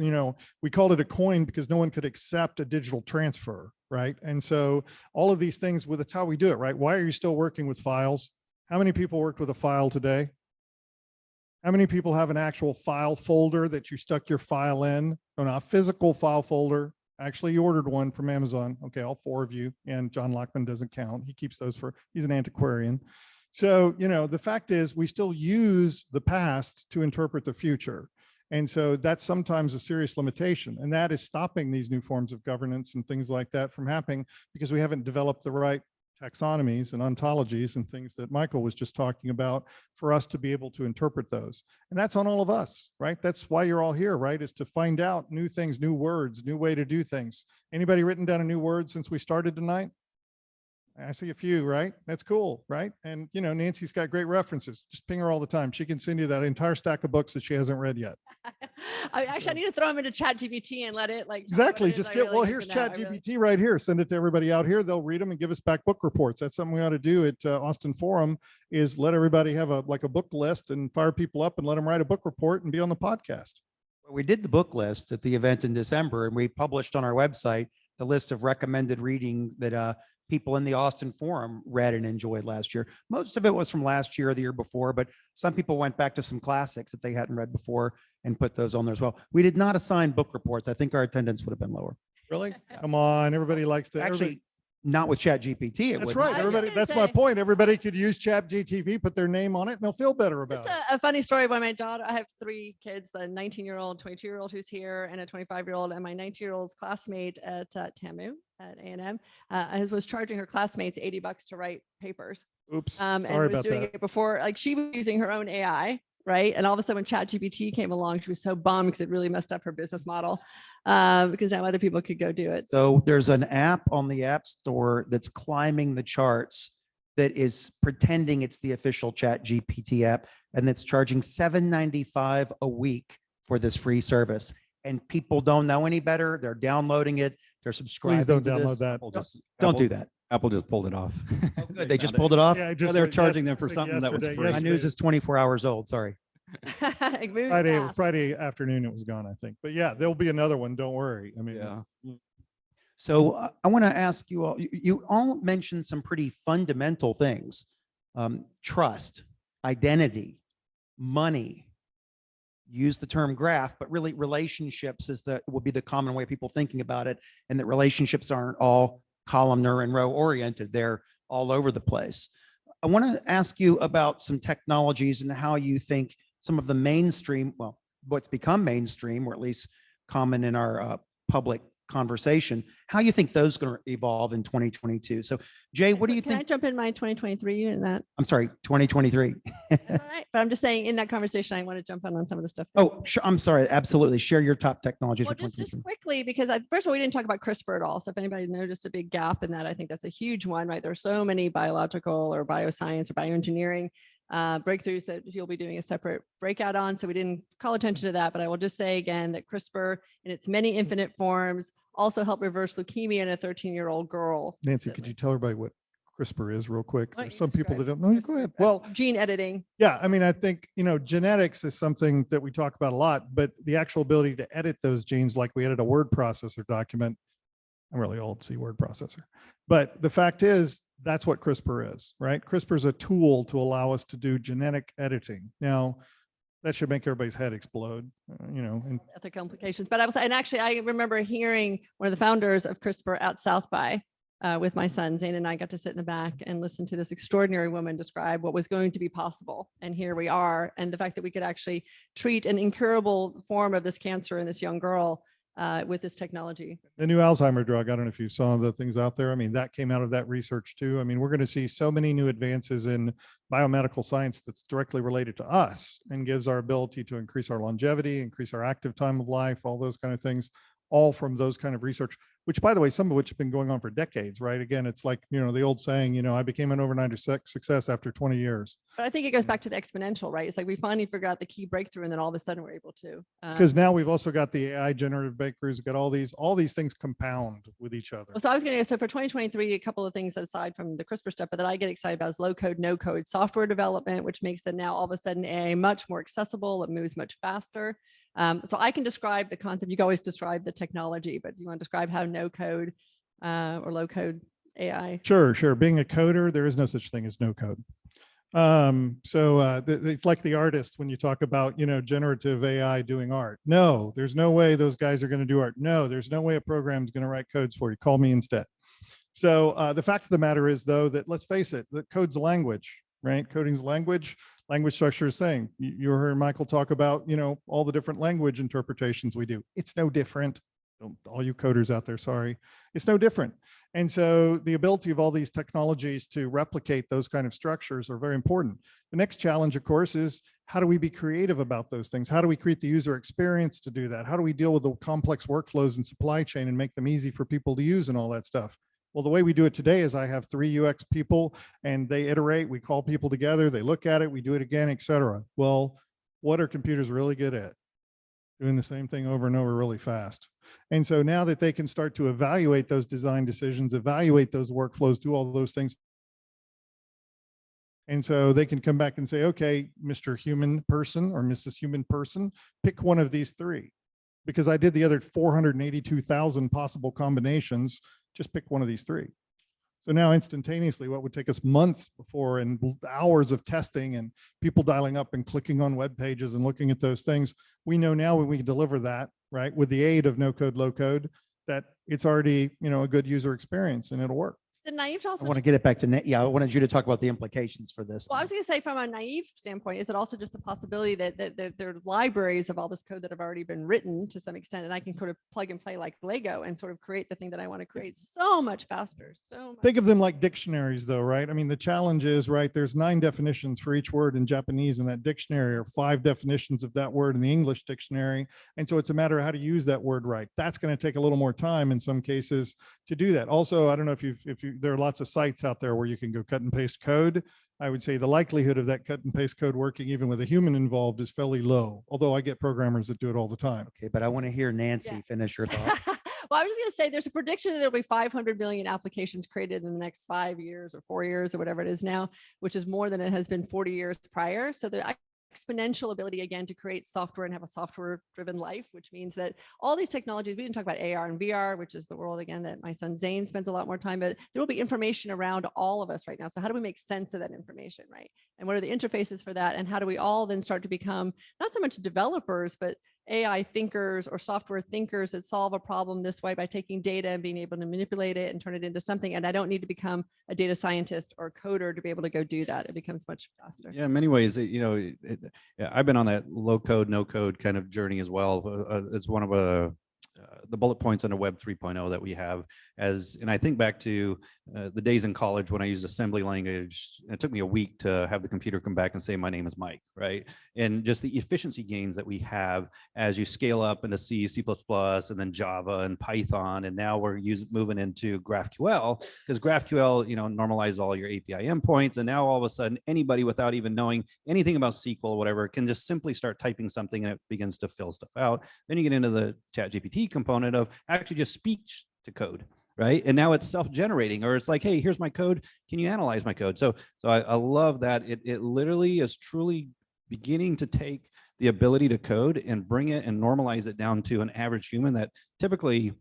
we called it a coin because no one could accept a digital transfer, right? And so all of these things, that's how we do it, right? Why are you still working with files? How many people worked with a file today? How many people have an actual file folder that you stuck your file in? No, not a physical file folder. Actually, you ordered one from Amazon. Okay, all four of you. And John Lockman doesn't count. He keeps those he's an antiquarian. So, the fact is we still use the past to interpret the future. And so that's sometimes a serious limitation. And that is stopping these new forms of governance and things like that from happening because we haven't developed the right taxonomies and ontologies and things that Michael was just talking about for us to be able to interpret those. And that's on all of us, right? That's why you're all here, right? Is to find out new things, new words, new way to do things. Anybody written down a new word since we started tonight? I see a few, right? That's cool, right? And Nancy's got great references. Just ping her all the time. She can send you that entire stack of books that she hasn't read yet. I need to throw them into Chat GPT and let it like. tell me what Exactly. it is Just I get, really well, need here's to know. Chat GPT right here. Send it to everybody out here. They'll read them and give us back book reports. That's something we ought to do at Austin Forum, is let everybody have a book list and fire people up and let them write a book report and be on the podcast. We did the book list at the event in December, and we published on our website the list of recommended reading that people in the Austin Forum read and enjoyed last year. Most of it was from last year or the year before, but some people went back to some classics that they hadn't read before and put those on there as well. We did not assign book reports. I think our attendance would have been lower. Really? Come on. Everybody likes to Actually, not with Chat GPT. That's wouldn't. right. I was Everybody, gonna that's my say- point. Everybody could use Chat GTP, put their name on it, and they'll feel better about Just it. a funny story about my daughter. I have 3 kids, a 19-year-old, 22-year-old who's here, and a 25-year-old. And my 19-year-old's classmate at TAMU at A&M was charging her classmates $80 to write papers. Oops. And Sorry was about doing that. it before, like she was using her own AI, right? And all of a sudden when Chat GPT came along, she was so bummed because it really messed up her business model because now other people could go do it. So there's an app on the App Store that's climbing the charts that is pretending it's the official Chat GPT app, and that's charging $7.95 a week for this free service. And people don't know any better. They're downloading it. They're subscribing. Please don't to download this. that. Don't do that. Apple just pulled it off. Good. They just pulled it off. Yeah, I No, just they're like charging them I for think something that was yesterday- free. My news is 24 hours old. Sorry. It moves Friday, fast. Friday afternoon, it was gone, I think. But yeah, there'll be another one. Don't worry. I mean, Yeah. So I want to ask you all, you all mentioned some pretty fundamental things. Trust, identity, money, use the term graph, but really relationships will be the common way of people thinking about it. And that relationships aren't all columnar and row oriented. They're all over the place. I want to ask you about some technologies and how you think some of the mainstream, well, what's become mainstream, or at least common in our public conversation, how you think those are going to evolve in 2022. So Jay, what do you Can I think? jump in my 2023 in that? I'm sorry, 2023. That's all right. But I'm just saying in that conversation, I want to jump on some of the stuff. Oh, sure. I'm sorry. Absolutely. Share your top technologies Well, for just 2023. quickly, because first of all, we didn't talk about CRISPR at all. So if anybody noticed a big gap in that, I think that's a huge one, right? There's so many biological or bioscience or bioengineering breakthroughs that you'll be doing a separate breakout on. So we didn't call attention to that, but I will just say again that CRISPR in its many infinite forms also helped reverse leukemia in a 13-year-old girl. Nancy, could you tell everybody what CRISPR is real quick? Why don't There's you some people that describe don't know. Go CRISPR? ahead. Well, Gene editing. yeah, I mean, I think, genetics is something that we talk about a lot, but the actual ability to edit those genes, like we edit a word processor document. I'm really old, see word processor. But the fact is, that's what CRISPR is, right? CRISPR is a tool to allow us to do genetic editing. Now, that should make everybody's head explode, and Ethical implications. But and actually, I remember hearing one of the founders of CRISPR at South by with my son, Zane, and I got to sit in the back and listen to this extraordinary woman describe what was going to be possible. And here we are. And the fact that we could actually treat an incurable form of this cancer in this young girl with this technology. the new Alzheimer drug, I don't know if you saw the things out there. I mean, that came out of that research too. I mean, we're going to see so many new advances in biomedical science that's directly related to us and gives our ability to increase our longevity, increase our active time of life, all those kind of things, all from those kind of research, which by the way, some of which have been going on for decades, right? Again, it's like, the old saying, I became an overnight success after 20 years. But I think it goes back to the exponential, right? It's like we finally figured out the key breakthrough and then all of a sudden we're able to. Because now we've also got the AI generative breakthroughs, got all these things compound with each other. Well, so I was going to, so for 2023, a couple of things aside from the CRISPR stuff, but that I get excited about is low code, no code software development, which makes it now all of a sudden AI much more accessible. It moves much faster. So I can describe the concept. You can always describe the technology, but you want to describe how no code or low code AI. Sure. Being a coder, there is no such thing as no code. It's like the artist when you talk about, generative AI doing art. No, there's no way those guys are going to do art. No, there's no way a program is going to write codes for you. Call me instead. So the fact of the matter is, though, that let's face it, that code's a language, right? Coding's language structure is saying. You heard Michael talk about, all the different language interpretations we do. It's no different. All you coders out there, sorry. It's no different. And so the ability of all these technologies to replicate those kind of structures are very important. The next challenge, of course, is how do we be creative about those things? How do we create the user experience to do that? How do we deal with the complex workflows in supply chain and make them easy for people to use and all that stuff? Well, the way we do it today is I have 3 UX people and they iterate, we call people together, they look at it, we do it again, et cetera. Well, what are computers really good at? Doing the same thing over and over really fast. And so now that they can start to evaluate those design decisions, evaluate those workflows, do all those things. And so they can come back and say, okay, Mr. Human Person or Mrs. Human Person, pick one of these 3. Because I did the other 482,000 possible combinations, just pick one of these 3. So now instantaneously, what would take us months before and hours of testing and people dialing up and clicking on web pages and looking at those things, we know now when we can deliver that, right, with the aid of no code, low code, that it's already, a good user experience and it'll work. The naive to I also want to just- get it back to, yeah, I wanted you to talk about the implications for this. Well, I was going to say from a naive standpoint, is it also just the possibility that there are libraries of all this code that have already been written to some extent, and I can sort of plug and play like Lego and sort of create the thing that I want to create so much faster. So much. Think of them like dictionaries though, right? I mean, the challenge is, right, there's 9 definitions for each word in Japanese in that dictionary, or 5 definitions of that word in the English dictionary. And so it's a matter of how to use that word right. That's going to take a little more time in some cases to do that. Also, I don't know if you, there are lots of sites out there where you can go cut and paste code. I would say the likelihood of that cut and paste code working even with a human involved is fairly low, although I get programmers that do it all the time. Okay, but I want to hear Nancy finish your thought. Well, I was just going to say there's a prediction that there'll be 500 million applications created in the next 5 years or 4 years or whatever it is now, which is more than it has been 40 years prior. So the exponential ability again to create software and have a software driven life, which means that all these technologies, we didn't talk about AR and VR, which is the world again that my son Zane spends a lot more time, but there will be information around all of us right now. So how do we make sense of that information, right? And what are the interfaces for that? And how do we all then start to become not so much developers, but AI thinkers or software thinkers that solve a problem this way by taking data and being able to manipulate it and turn it into something. And I don't need to become a data scientist or coder to be able to go do that. It becomes much faster. Yeah, in many ways, yeah, I've been on that low code, no code kind of journey as well. It's one of the bullet points under Web 3.0 that we have and I think back to the days in college when I used assembly language. It took me a week to have the computer come back and say, my name is Mike, right? And just the efficiency gains that we have as you scale up into C, C++, and then Java and Python. And now we're moving into GraphQL, because GraphQL, normalizes all your API endpoints. And now all of a sudden, anybody without even knowing anything about SQL or whatever can just simply start typing something and it begins to fill stuff out. Then you get into the ChatGPT component of actually just speech to code, right? And now it's self-generating, or it's like, hey, here's my code. Can you analyze my code? So I love that. It literally is truly beginning to take the ability to code and bring it and normalize it down to an average human that typically,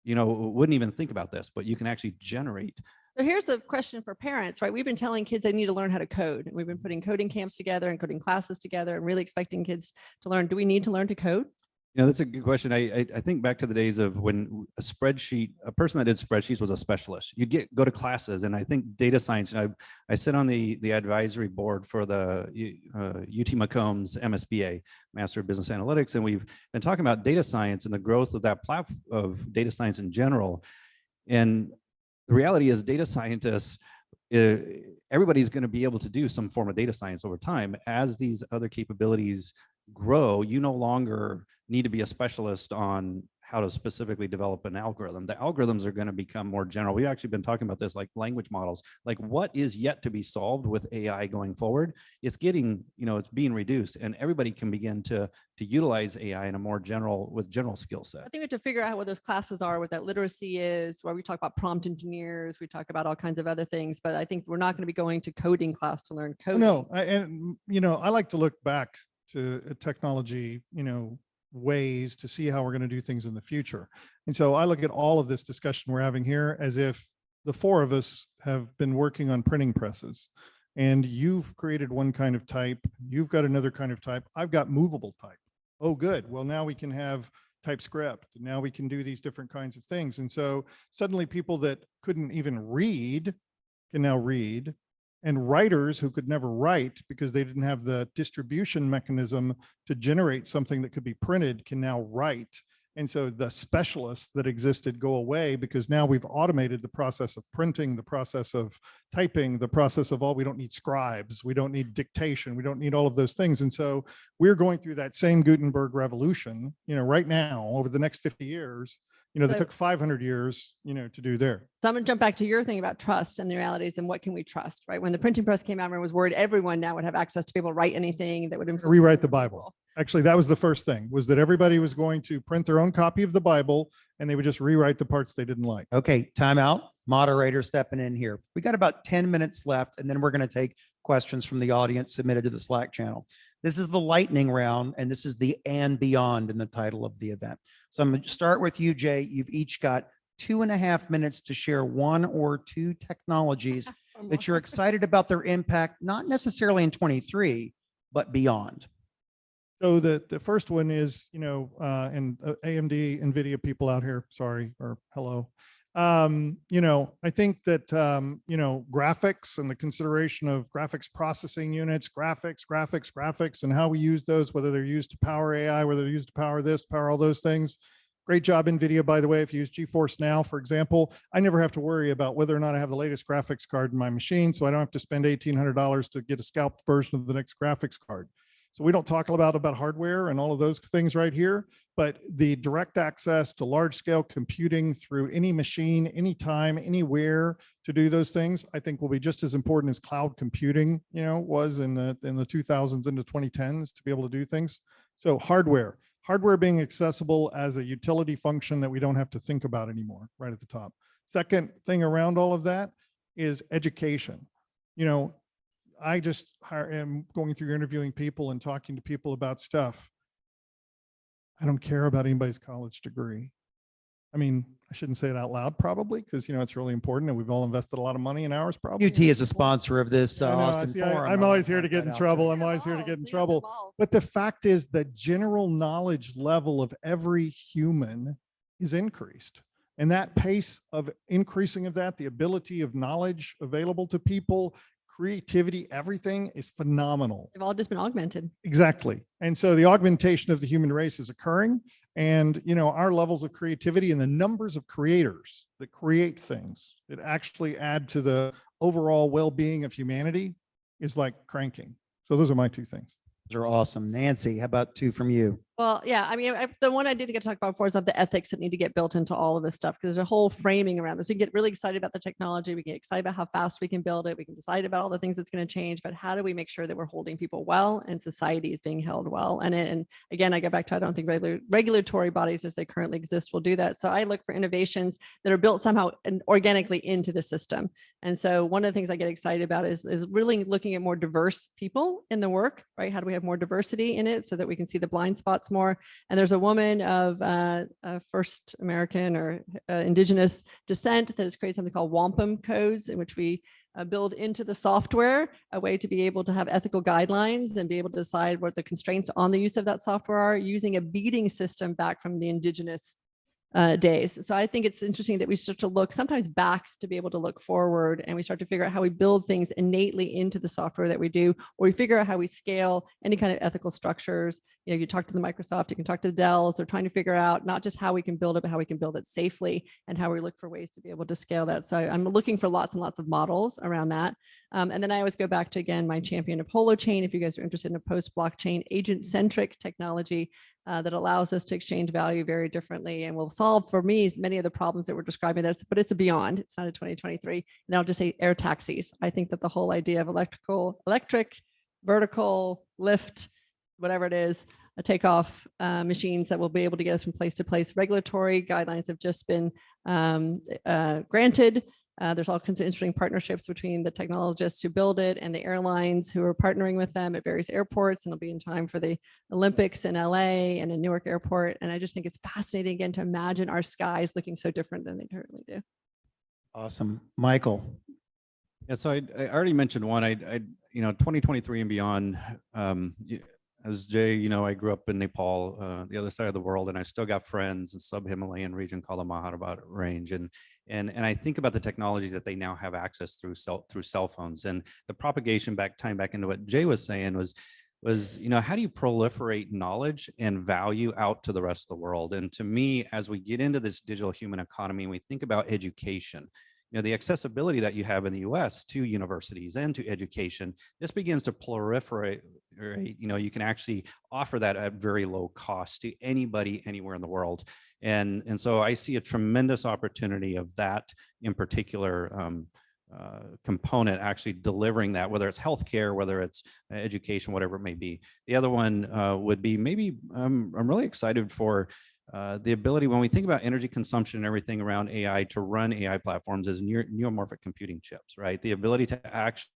wouldn't even think about this, but you can actually generate. So here's the question for parents, right? We've been telling kids they need to learn how to code. And we've been putting coding camps together and coding classes together and really expecting kids to learn. Do we need to learn to code? That's a good question. I think back to the days of when a person that did spreadsheets was a specialist. You go to classes, and I think data science, I sit on the advisory board for the UT Macomb's MSBA, Master of Business Analytics, and we've been talking about data science and the growth of that platform of data science in general. And the reality is data scientists, everybody's going to be able to do some form of data science over time. As these other capabilities grow, you no longer need to be a specialist on how to specifically develop an algorithm. The algorithms are going to become more general. We've actually been talking about this, like language models, like what is yet to be solved with AI going forward. It's getting, it's being reduced, and everybody can begin to utilize AI in a more general skill set. I think we have to figure out what those classes are, what that literacy is, where we talk about prompt engineers, we talk about all kinds of other things, but I think we're not going to be going to coding class to learn coding. No, I like to look back to technology, ways to see how we're going to do things in the future. And so I look at all of this discussion we're having here as if the 4 of us have been working on printing presses, and you've created one kind of type, you've got another kind of type, I've got movable type. Oh, good. Well, now we can have TypeScript. Now we can do these different kinds of things. And so suddenly people that couldn't even read can now read. And writers who could never write because they didn't have the distribution mechanism to generate something that could be printed can now write. And so the specialists that existed go away because now we've automated the process of printing, the process of typing, the process of we don't need scribes, we don't need dictation, we don't need all of those things. And so we're going through that same Gutenberg revolution, right now over the next 50 years, that So- took 500 years, to do there. So I'm gonna jump back to your thing about trust and the realities and what can we trust, right? When the printing press came out, everyone was worried everyone now would have access to be able to write anything that would influence Rewrite the other Bible. people. Actually, that was the first thing, was that everybody was going to print their own copy of the Bible and they would just rewrite the parts they didn't like. Okay, time out. Moderator stepping in here. We got about 10 minutes left, and then we're going to take questions from the audience submitted to the Slack channel. This is the lightning round, and this is the and beyond in the title of the event. So I'm going to start with you, Jay. You've each got 2.5 minutes to share one or two technologies that you're excited about their impact, not necessarily in 23, but beyond. So the first one is, and AMD, NVIDIA people out here, sorry, or hello. I think that, graphics and the consideration of graphics processing units, graphics, and how we use those, whether they're used to power AI, whether they're used to power this, power all those things. Great job, NVIDIA, by the way. If you use GeForce Now, for example, I never have to worry about whether or not I have the latest graphics card in my machine. So I don't have to spend $1,800 to get a scalped version of the next graphics card. So we don't talk about hardware and all of those things right here, but the direct access to large scale computing through any machine, anytime, anywhere to do those things, I think will be just as important as cloud computing, was in the 2000s into 2010s to be able to do things. So hardware being accessible as a utility function that we don't have to think about anymore, right at the top. Second thing around all of that is education. I just am going through interviewing people and talking to people about stuff. I don't care about anybody's college degree. I mean, I shouldn't say it out loud probably because, it's really important and we've all invested a lot of money and hours probably. UT is a sponsor of this I know, Austin see, Forum. I'm I always wanna here to point get that in out trouble. too. I'm always here to get in trouble. But the fact is the general knowledge level of every human is increased. And that pace of increasing of that, the ability of knowledge available to people, creativity, everything is phenomenal. They've all just been augmented. Exactly. And so the augmentation of the human race is occurring. And, our levels of creativity and the numbers of creators that create things that actually add to the overall well-being of humanity is like cranking. So those are my two things. Those are awesome. Nancy, how about two from you? Well, yeah, I mean, the one I did get to talk about before is of the ethics that need to get built into all of this stuff, because there's a whole framing around this. We get really excited about the technology. We get excited about how fast we can build it. We can decide about all the things that's going to change, but how do we make sure that we're holding people well and society is being held well? And again, I go back to, I don't think regulatory bodies as they currently exist will do that. So I look for innovations that are built somehow and organically into the system. And so one of the things I get excited about is really looking at more diverse people in the work, right? How do we have more diversity in it so that we can see the blind spots more? And there's a woman of first American or indigenous descent that has created something called wampum codes, in which we build into the software a way to be able to have ethical guidelines and be able to decide what the constraints on the use of that software are, using a beating system back from the indigenous days. So I think it's interesting that we start to look sometimes back to be able to look forward, and we start to figure out how we build things innately into the software that we do, or we figure out how we scale any kind of ethical structures. You talk to the Microsoft, you can talk to the Dells. They're trying to figure out not just how we can build it, but how we can build it safely and how we look for ways to be able to scale that. So I'm looking for lots and lots of models around that. And then I always go back to, again, my champion of Holochain. If you guys are interested in a post-blockchain agent-centric technology that allows us to exchange value very differently and will solve for me many of the problems that we're describing there, but it's a beyond, it's not a 2023. And I'll just say air taxis. I think that the whole idea of electric, vertical, lift, whatever it is, a takeoff machines that will be able to get us from place to place. Regulatory guidelines have just been granted. There's all kinds of interesting partnerships between the technologists who build it and the airlines who are partnering with them at various airports, and it'll be in time for the Olympics in LA and in Newark Airport. And I just think it's fascinating again to imagine our skies looking so different than they currently do. Awesome. Michael. Yeah, so I already mentioned one. 2023 and beyond. As Jay, I grew up in Nepal, the other side of the world, and I still got friends in sub-Himalayan region called the Maharabat Range, and I think about the technologies that they now have access through cell phones, and the propagation time back into what Jay was saying was, was, how do you proliferate knowledge and value out to the rest of the world? And to me, as we get into this digital human economy, and we think about education, the accessibility that you have in the US to universities and to education, this begins to proliferate. You can actually offer that at very low cost to anybody, anywhere in the world. And so I see a tremendous opportunity of that in particular component actually delivering that, whether it's healthcare, whether it's education, whatever it may be. The other one would be maybe I'm really excited for the ability, when we think about energy consumption and everything around AI, to run AI platforms as neuromorphic computing chips, right? The ability to actually,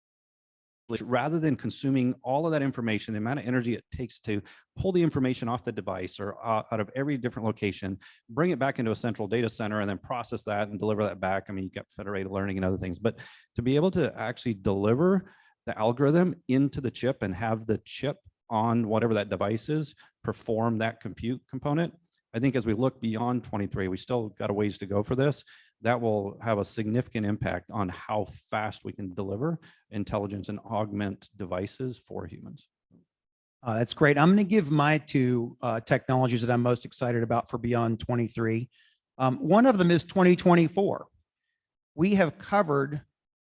rather than consuming all of that information, the amount of energy it takes to pull the information off the device or out of every different location, bring it back into a central data center and then process that and deliver that back. I mean, you've got federated learning and other things, but to be able to actually deliver the algorithm into the chip and have the chip on whatever that device is perform that compute component. I think as we look beyond 23, we still got a ways to go for this. That will have a significant impact on how fast we can deliver intelligence and augment devices for humans. That's great. I'm going to give my two technologies that I'm most excited about for beyond 23. One of them is 2024. We have covered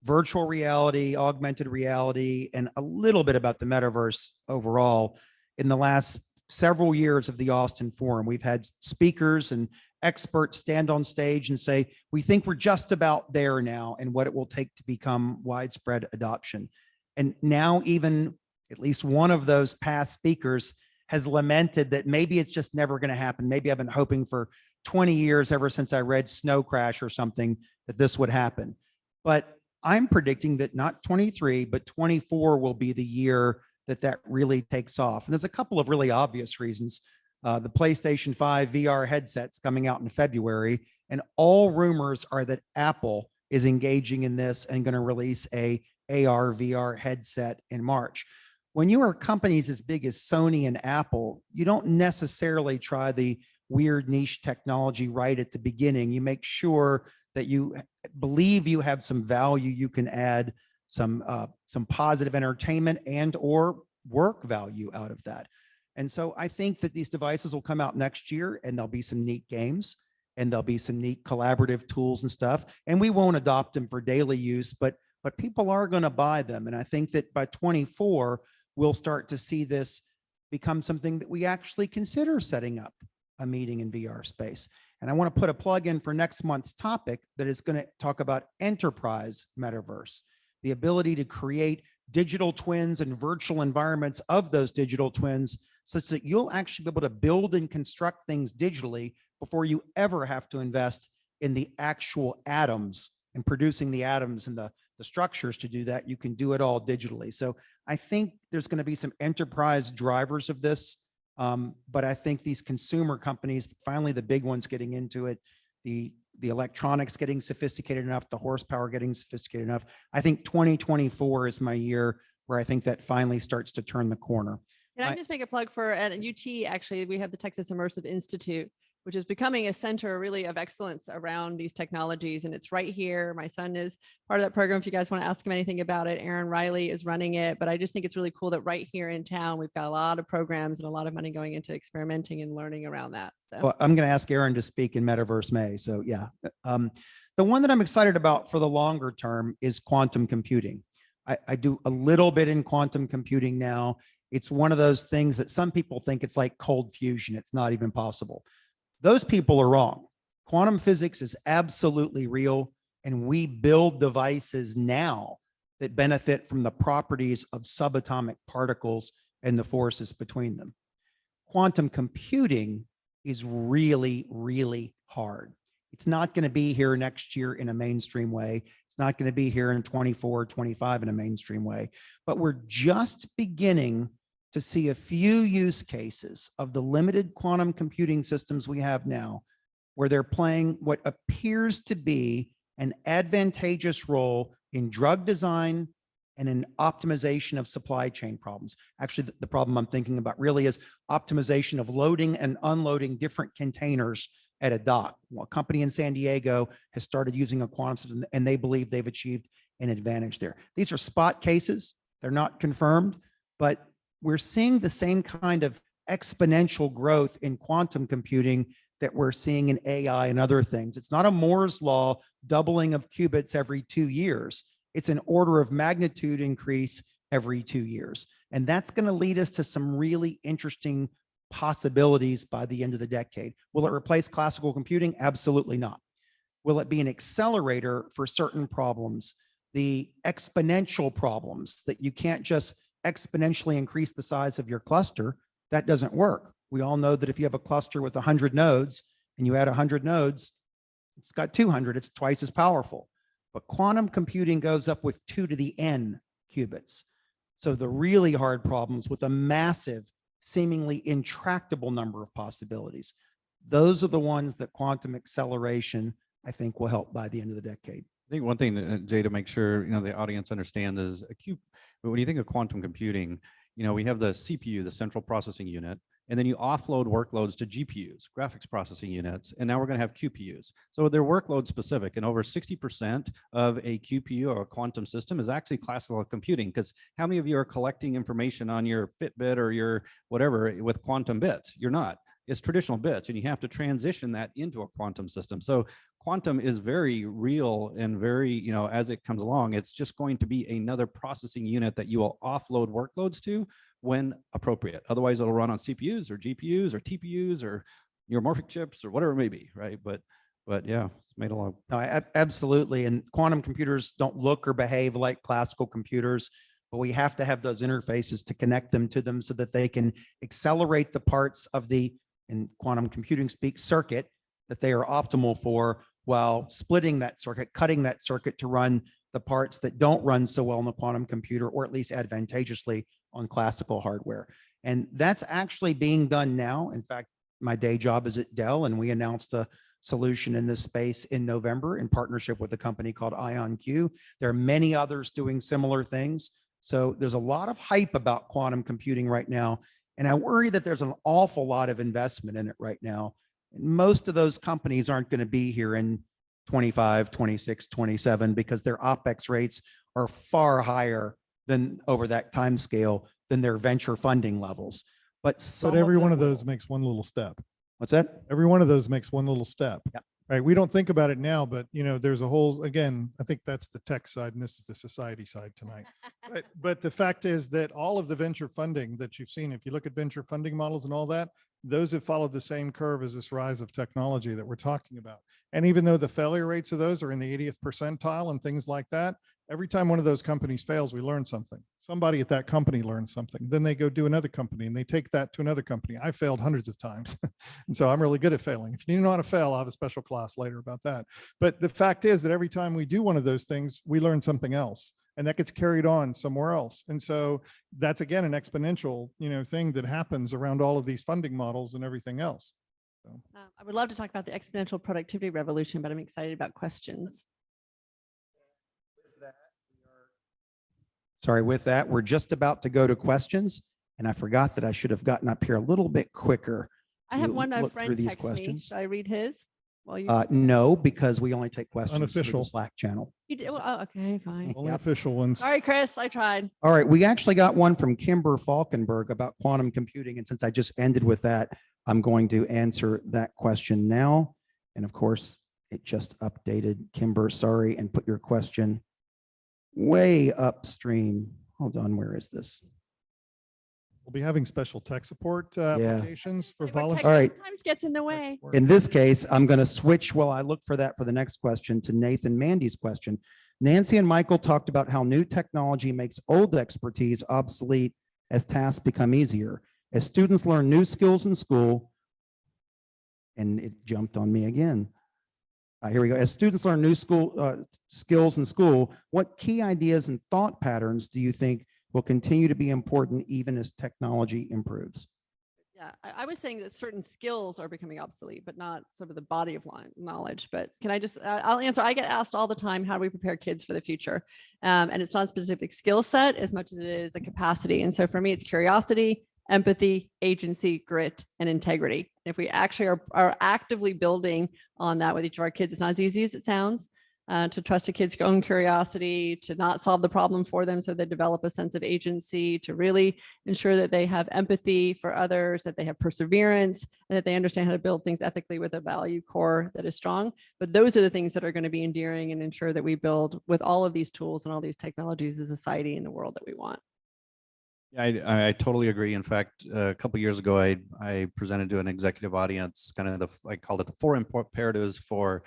virtual reality, augmented reality, and a little bit about the metaverse overall in the last several years of the Austin Forum. We've had speakers and experts stand on stage and say, we think we're just about there now and what it will take to become widespread adoption. And now even at least one of those past speakers has lamented that maybe it's just never going to happen. Maybe I've been hoping for 20 years, ever since I read Snow Crash or something, that this would happen. But I'm predicting that not 23, but 24 will be the year that really takes off. And there's a couple of really obvious reasons. The PlayStation 5 VR headsets coming out in February, and all rumors are that Apple is engaging in this and going to release a AR VR headset in March. When you are companies as big as Sony and Apple, you don't necessarily try the weird niche technology right at the beginning. You make sure that you believe you have some value you can add, some positive entertainment and or work value out of that. And so I think that these devices will come out next year, and there'll be some neat games and there'll be some neat collaborative tools and stuff. And we won't adopt them for daily use, but people are going to buy them. And I think that by 24, we'll start to see this become something that we actually consider setting up a meeting in VR space. And I want to put a plug in for next month's topic that is going to talk about enterprise metaverse, the ability to create digital twins and virtual environments of those digital twins, such that you'll actually be able to build and construct things digitally before you ever have to invest in the actual atoms and producing the atoms and the structures to do that. You can do it all digitally. So I think there's going to be some enterprise drivers of this. But I think these consumer companies, finally the big ones getting into it, the electronics getting sophisticated enough, the horsepower getting sophisticated enough. I think 2024 is my year where I think that finally starts to turn the corner. Can I just make a plug for at UT? Actually, we have the Texas Immersive Institute, which is becoming a center really of excellence around these technologies. And it's right here. My son is part of that program. If you guys want to ask him anything about it, Aaron Riley is running it. But I just think it's really cool that right here in town, we've got a lot of programs and a lot of money going into experimenting and learning around that. So well, I'm going to ask Aaron to speak in Metaverse May. So yeah, the one that I'm excited about for the longer term is quantum computing. I do a little bit in quantum computing now. It's one of those things that some people think it's like cold fusion. It's not even possible. Those people are wrong. Quantum physics is absolutely real, and we build devices now that benefit from the properties of subatomic particles and the forces between them. Quantum computing is really, really hard. It's not going to be here next year in a mainstream way. It's not going to be here in 24, 25 in a mainstream way, but we're just beginning to see a few use cases of the limited quantum computing systems we have now, where they're playing what appears to be an advantageous role in drug design and in optimization of supply chain problems. Actually, the problem I'm thinking about really is optimization of loading and unloading different containers at a dock. Well, a company in San Diego has started using a quantum system, and they believe they've achieved an advantage there. These are spot cases. They're not confirmed, but we're seeing the same kind of exponential growth in quantum computing that we're seeing in AI and other things. It's not a Moore's law doubling of qubits every 2 years. It's an order of magnitude increase every 2 years. And that's going to lead us to some really interesting possibilities by the end of the decade. Will it replace classical computing? Absolutely not. Will it be an accelerator for certain problems? The exponential problems that you can't just exponentially increase the size of your cluster, that doesn't work. We all know that if you have a cluster with 100 nodes and you add 100 nodes, it's got 200, it's twice as powerful. But quantum computing goes up with 2 to the n qubits. So the really hard problems with a massive, seemingly intractable number of possibilities, those are the ones that quantum acceleration, I think, will help by the end of the decade. I think one thing that, Jay, to make sure the audience understands is when you think of quantum computing, we have the CPU, the central processing unit, and then you offload workloads to GPUs, graphics processing units, and now we're going to have QPUs. So they're workload specific, and over 60% of a QPU or a quantum system is actually classical computing, because how many of you are collecting information on your Fitbit or your whatever with quantum bits? You're not. It's traditional bits, and you have to transition that into a quantum system. So quantum is very real and very, as it comes along, it's just going to be another processing unit that you will offload workloads to when appropriate. Otherwise, it'll run on CPUs or GPUs or TPUs or neuromorphic chips or whatever it may be, right? But yeah, it's made a lot. No, absolutely. And quantum computers don't look or behave like classical computers, but we have to have those interfaces to connect them to them so that they can accelerate the parts of the, in quantum computing speak, circuit that they are optimal for, while splitting that circuit, cutting that circuit to run the parts that don't run so well in the quantum computer, or at least advantageously on classical hardware. And that's actually being done now. In fact, my day job is at Dell, and we announced a solution in this space in November in partnership with a company called IonQ. There are many others doing similar things. So there's a lot of hype about quantum computing right now. And I worry that there's an awful lot of investment in it right now. And most of those companies aren't going to be here in 25, 26, 27, because their OpEx rates are far higher than over that time scale than their venture funding levels. But every one of those makes one little step. What's that? Every one of those makes one little step. Yeah. Right. We don't think about it now, but there's a whole, again, I think that's the tech side and this is the society side tonight. But the fact is that all of the venture funding that you've seen, if you look at venture funding models and all that, those have followed the same curve as this rise of technology that we're talking about. And even though the failure rates of those are in the 80th percentile and things like that, every time one of those companies fails, we learn something. Somebody at that company learns something. Then they go do another company and they take that to another company. I failed hundreds of times. And so I'm really good at failing. If you know how to fail, I'll have a special class later about that. But the fact is that every time we do one of those things, we learn something else. And that gets carried on somewhere else. And so that's, again, an exponential, thing that happens around all of these funding models and everything else. So. I would love to talk about the exponential productivity revolution, but I'm excited about questions. Sorry, with that, we're just about to go to questions. And I forgot that I should have gotten up here a little bit quicker. I have one look friend through these text me. questions. Should I read his? Well, you No, because we only take questions through unofficial the Slack channel. You did, oh, okay, fine. Only official ones. Sorry, Chris, I tried. All right, we actually got one from Kimber Falkenberg about quantum computing. And since I just ended with that, I'm going to answer that question now. And of course, it just updated. Kimber, sorry, and put your question way upstream. Hold on, where is this? We'll be having special tech support applications for Yeah, but volunteers. tech All right. sometimes gets in the way. In this case, I'm going to switch while I look for that for the next question to Nathan Mandy's question. Nancy and Michael talked about how new technology makes old expertise obsolete as tasks become easier. As students learn new skills in school, and it jumped on me again. Here we go. As students learn new skills in school, what key ideas and thought patterns do you think will continue to be important even as technology improves? Yeah, I was saying that certain skills are becoming obsolete, but not sort of the body of knowledge. But can I just, I'll answer. I get asked all the time, how do we prepare kids for the future? And it's not a specific skill set as much as it is a capacity. And so for me, it's curiosity, empathy, agency, grit, and integrity. If we actually are actively building on that with each of our kids, it's not as easy as it sounds. to trust a kid's own curiosity, to not solve the problem for them so they develop a sense of agency, to really ensure that they have empathy for others, that they have perseverance, and that they understand how to build things ethically with a value core that is strong. But those are the things that are going to be endearing and ensure that we build with all of these tools and all these technologies the society and the world that we want. Yeah, I totally agree. In fact, a couple of years ago, I presented to an executive audience, kind of I called it the 4 imperatives for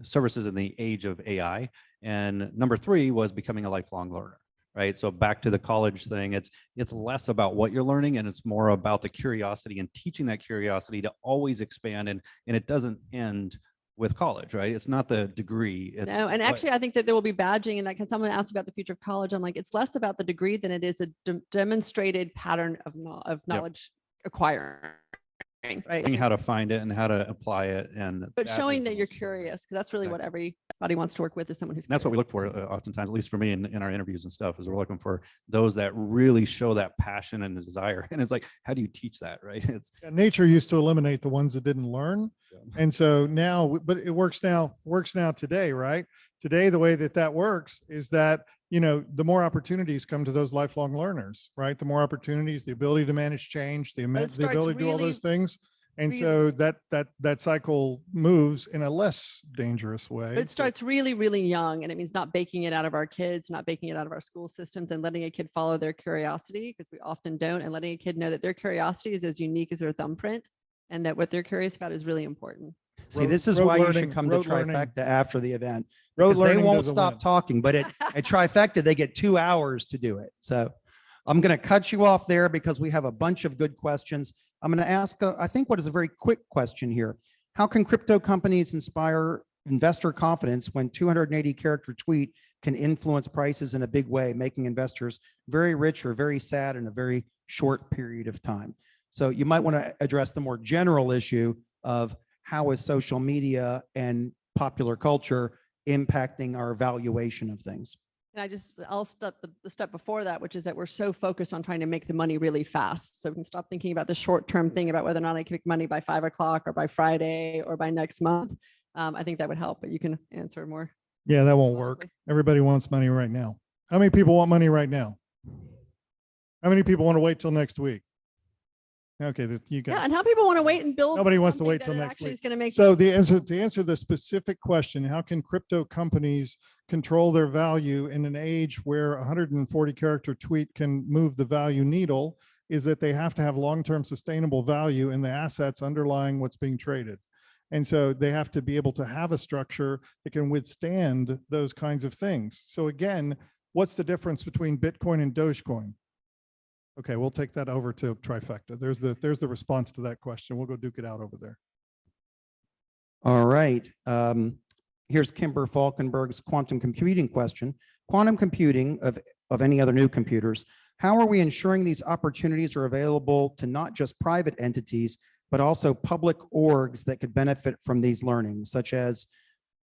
services in the age of AI. And number 3 was becoming a lifelong learner, right? So back to the college thing, it's less about what you're learning and it's more about the curiosity and teaching that curiosity to always expand. And it doesn't end with college, right? It's not the degree. It's No, and actually, I think that there will be badging. And like, when someone asks about the future of college, I'm like, it's less about the degree than it is a demonstrated pattern of knowledge acquiring, right? learning how to find it and how to apply it, and But that showing is the that you're most- curious, because that's really what Exactly. everybody wants to work with, is someone who's And that's what we curious. look for oftentimes, at least for me in our interviews and stuff, is we're looking for those that really show that passion and the desire. And it's like, how do you teach that, right? It's Yeah, nature used to eliminate the ones that didn't learn. Yeah. And so now, but it works now today, right? Today, the way that works is that, the more opportunities come to those lifelong learners, right? The more opportunities, the ability to manage change, the starts ability to do all really, those things. And really- so that cycle moves in a less dangerous way. But it starts really, really young, and it means not baking it out of our kids, not baking it out of our school systems, and letting a kid follow their curiosity, because we often don't, and letting a kid know that their curiosity is as unique as their thumbprint, and that what they're curious about is really important. See, this is road why you learning- should come to road learning. Trifecta after the event, Road because they learning won't doesn't stop win. talking, but at Trifecta, they get 2 hours to do it. So I'm going to cut you off there because we have a bunch of good questions. I'm going to ask, I think, what is a very quick question here. How can crypto companies inspire investor confidence when 280 character tweet can influence prices in a big way, making investors very rich or very sad in a very short period of time? So you might want to address the more general issue of how is social media and popular culture impacting our valuation of things. And I'll step the step before that, which is that we're so focused on trying to make the money really fast. So we can stop thinking about the short-term thing about whether or not I can make money by 5 o'clock or by Friday or by next month. I think that would help, but you can answer more. Yeah, that won't work. Everybody wants money right now. How many people want money right now? How many people want to wait till next week? Okay, you Yeah, guys. and how people want to wait and build. Nobody wants to something wait that till it next actually week. is going to make. So to answer the specific question, how can crypto companies control their value in an age where a 140 character tweet can move the value needle, is that they have to have long-term sustainable value in the assets underlying what's being traded. And so they have to be able to have a structure that can withstand those kinds of things. So again, what's the difference between Bitcoin and Dogecoin? Okay, we'll take that over to Trifecta. There's the response to that question. We'll go duke it out over there. All right. Here's Kimber Falkenberg's quantum computing question. Quantum computing of any other new computers, how are we ensuring these opportunities are available to not just private entities, but also public orgs that could benefit from these learnings, such as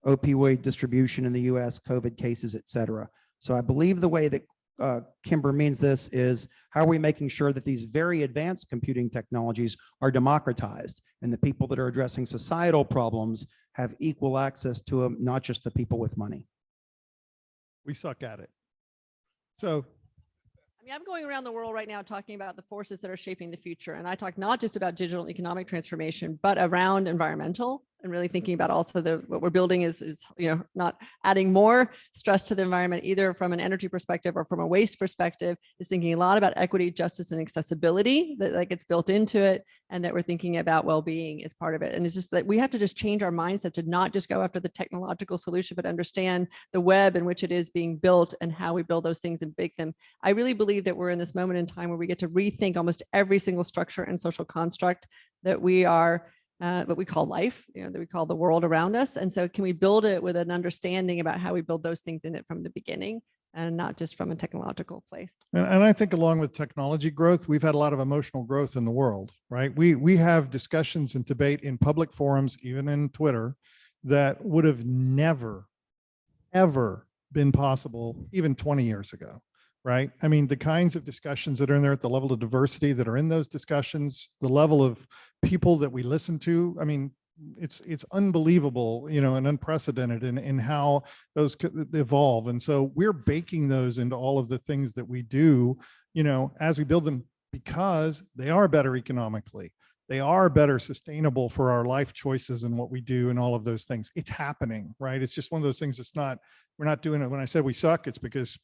opioid distribution in the US, COVID cases, et cetera? So I believe the way that Kimber means this is, how are we making sure that these very advanced computing technologies are democratized and the people that are addressing societal problems have equal access to them, not just the people with money? We suck at it. So I mean, I'm going around the world right now talking about the forces that are shaping the future. And I talk not just about digital and economic transformation, but around environmental, and really thinking about also what we're building is not adding more stress to the environment, either from an energy perspective or from a waste perspective, is thinking a lot about equity, justice, and accessibility that gets built into it, and that we're thinking about well-being as part of it. And it's just that we have to just change our mindset to not just go after the technological solution, but understand the web in which it is being built and how we build those things and bake them. I really believe that we're in this moment in time where we get to rethink almost every single structure and social construct that we are what we call life, that we call the world around us. And so can we build it with an understanding about how we build those things in it from the beginning, and not just from a technological place? And I think along with technology growth, we've had a lot of emotional growth in the world, right? We have discussions and debate in public forums, even in Twitter, that would have never, ever been possible even 20 years ago, right? I mean, the kinds of discussions that are in there, at the level of diversity that are in those discussions, the level of people that we listen to. I mean, it's unbelievable, and unprecedented in how those could evolve. And so we're baking those into all of the things that we do, as we build them, because they are better economically. They are better sustainable for our life choices and what we do and all of those things. It's happening, right? It's just one of those things. We're not doing it. When I said we suck, it's because,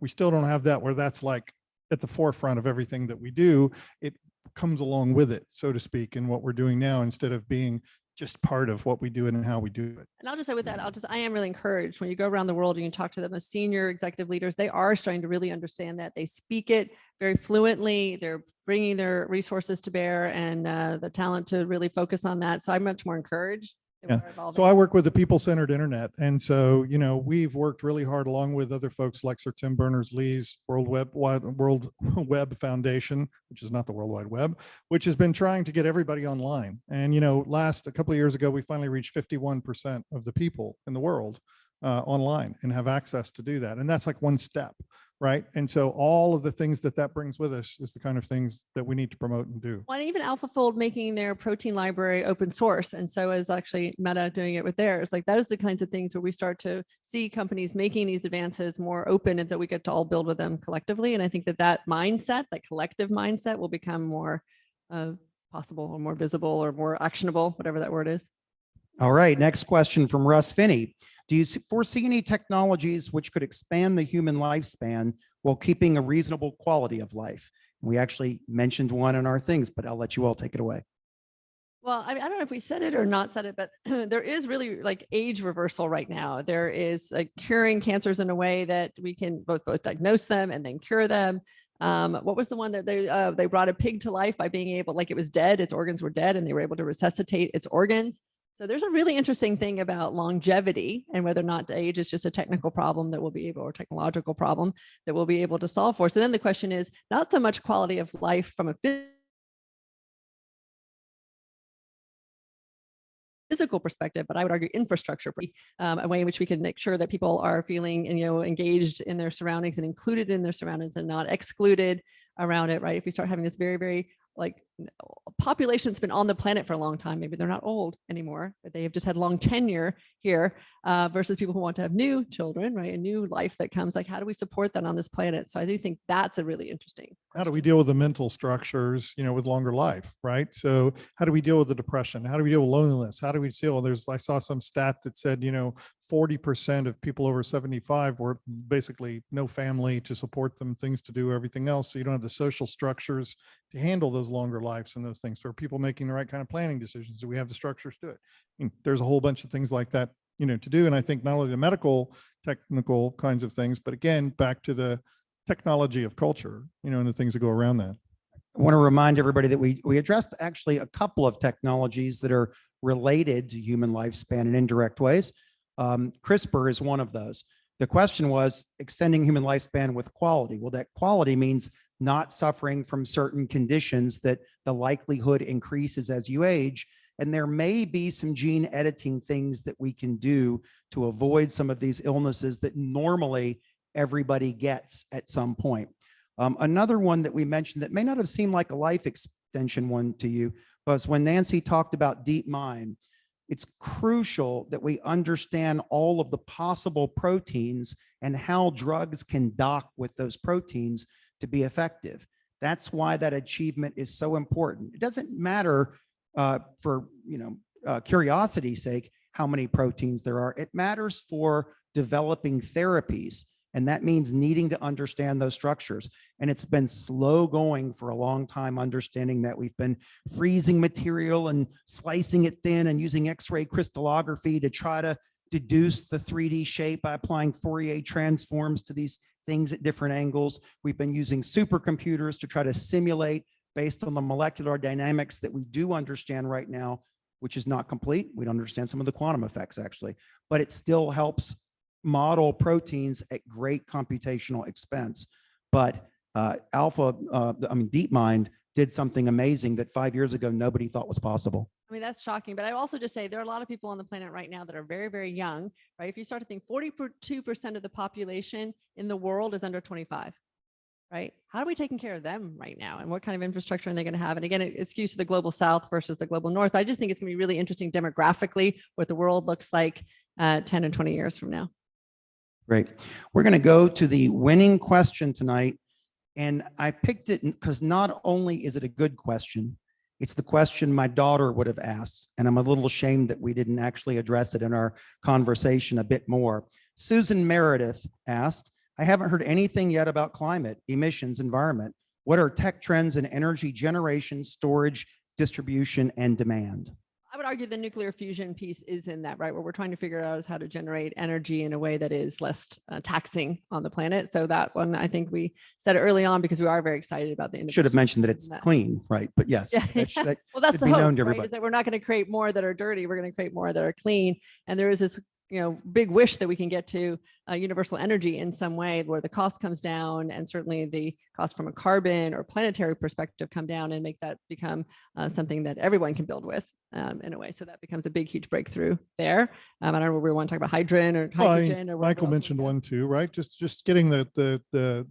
we still don't have that where that's like at the forefront of everything that we do. It comes along with it, so to speak, in what we're doing now, instead of being just part of what we do and how we do it. And I'll just say with that, I am really encouraged when you go around the world and you talk to them as senior executive leaders, they are starting to really understand that. They speak it very fluently. They're bringing their resources to bear and the talent to really focus on that. So I'm much more encouraged. Yeah. So I work with the people-centered internet. And so, we've worked really hard along with other folks like Sir Tim Berners-Lee's World Web Foundation, which is not the World Wide Web, which has been trying to get everybody online. And, a couple of years ago, we finally reached 51% of the people in the world online and have access to do that. And that's like one step, right? And so all of the things that brings with us is the kind of things that we need to promote and do. Well, even AlphaFold making their protein library open source. And so is actually Meta doing it with theirs. Like those are the kinds of things where we start to see companies making these advances more open and that we get to all build with them collectively. And I think that mindset, that collective mindset will become more possible or more visible or more actionable, whatever that word is. All right, next question from Russ Finney. Do you foresee any technologies which could expand the human lifespan while keeping a reasonable quality of life? We actually mentioned one in our things, but I'll let you all take it away. Well, I don't know if we said it or not said it, but there is really like age reversal right now. There is like curing cancers in a way that we can both diagnose them and then cure them. What was the one that they brought a pig to life by being able, like it was dead, its organs were dead, and they were able to resuscitate its organs. So there's a really interesting thing about longevity and whether or not age is just a technical problem that we'll be able, or technological problem that we'll be able to solve for. So then the question is not so much quality of life from a physical perspective, but I would argue infrastructure, a way in which we can make sure that people are feeling, engaged in their surroundings and included in their surroundings and not excluded around it, right? If we start having this very, very population that's been on the planet for a long time, maybe they're not old anymore, but they have just had long tenure here versus people who want to have new children, right? A new life that comes, like, how do we support that on this planet? So I do think that's a really interesting question. How do we deal with the mental structures, with longer life, right? So how do we deal with the depression? How do we deal with loneliness? How do we deal? I saw some stat that said, 40% of people over 75 were basically no family to support them, things to do, everything else. So you don't have the social structures to handle those longer lives and those things. So are people making the right kind of planning decisions? Do we have the structures to it? I mean, there's a whole bunch of things like that, to do. And I think not only the medical, technical kinds of things, but again, back to the technology of culture, and the things that go around that. I want to remind everybody that we addressed actually a couple of technologies that are related to human lifespan in indirect ways. CRISPR is one of those. The question was extending human lifespan with quality. Well, that quality means not suffering from certain conditions that the likelihood increases as you age. And there may be some gene editing things that we can do to avoid some of these illnesses that normally everybody gets at some point. Another one that we mentioned that may not have seemed like a life extension one to you was when Nancy talked about DeepMind. It's crucial that we understand all of the possible proteins and how drugs can dock with those proteins to be effective. That's why that achievement is so important. It doesn't matter for curiosity's sake how many proteins there are. It matters for developing therapies. And that means needing to understand those structures. And it's been slow going for a long time, understanding that we've been freezing material and slicing it thin and using X-ray crystallography to try to deduce the 3D shape by applying Fourier transforms to these things at different angles. We've been using supercomputers to try to simulate based on the molecular dynamics that we do understand right now, which is not complete. We don't understand some of the quantum effects actually, but it still helps model proteins at great computational expense. But DeepMind did something amazing that 5 years ago nobody thought was possible. I mean, that's shocking. But I also just say there are a lot of people on the planet right now that are very, very young, right? If you start to think 42% of the population in the world is under 25. right? How are we taking care of them right now? And what kind of infrastructure are they going to have? And again, it's used to the global south versus the global north. I just think it's going to be really interesting demographically what the world looks like 10 and 20 years from now. Great. We're going to go to the winning question tonight. And I picked it because not only is it a good question, it's the question my daughter would have asked. And I'm a little ashamed that we didn't actually address it in our conversation a bit more. Susan Meredith asked, I haven't heard anything yet about climate, emissions, environment. What are tech trends in energy generation, storage, distribution, and demand? I would argue the nuclear fusion piece is in that, right? What we're trying to figure out is how to generate energy in a way that is less taxing on the planet. So that one, I think we said it early on because we are very excited about the Should have mentioned that it's clean, right? But yes, Yeah. that Well, that's should the be hope, known to right? everybody. Is that we're not going to create more that are dirty. We're going to create more that are clean. And there is this, big wish that we can get to universal energy in some way where the cost comes down, and certainly the cost from a carbon or planetary perspective come down, and make that become something that everyone can build with in a way. So that becomes a big, huge breakthrough there. I don't know if we want to talk about hydrogen or hydrogen or Michael mentioned one too, right? Just getting the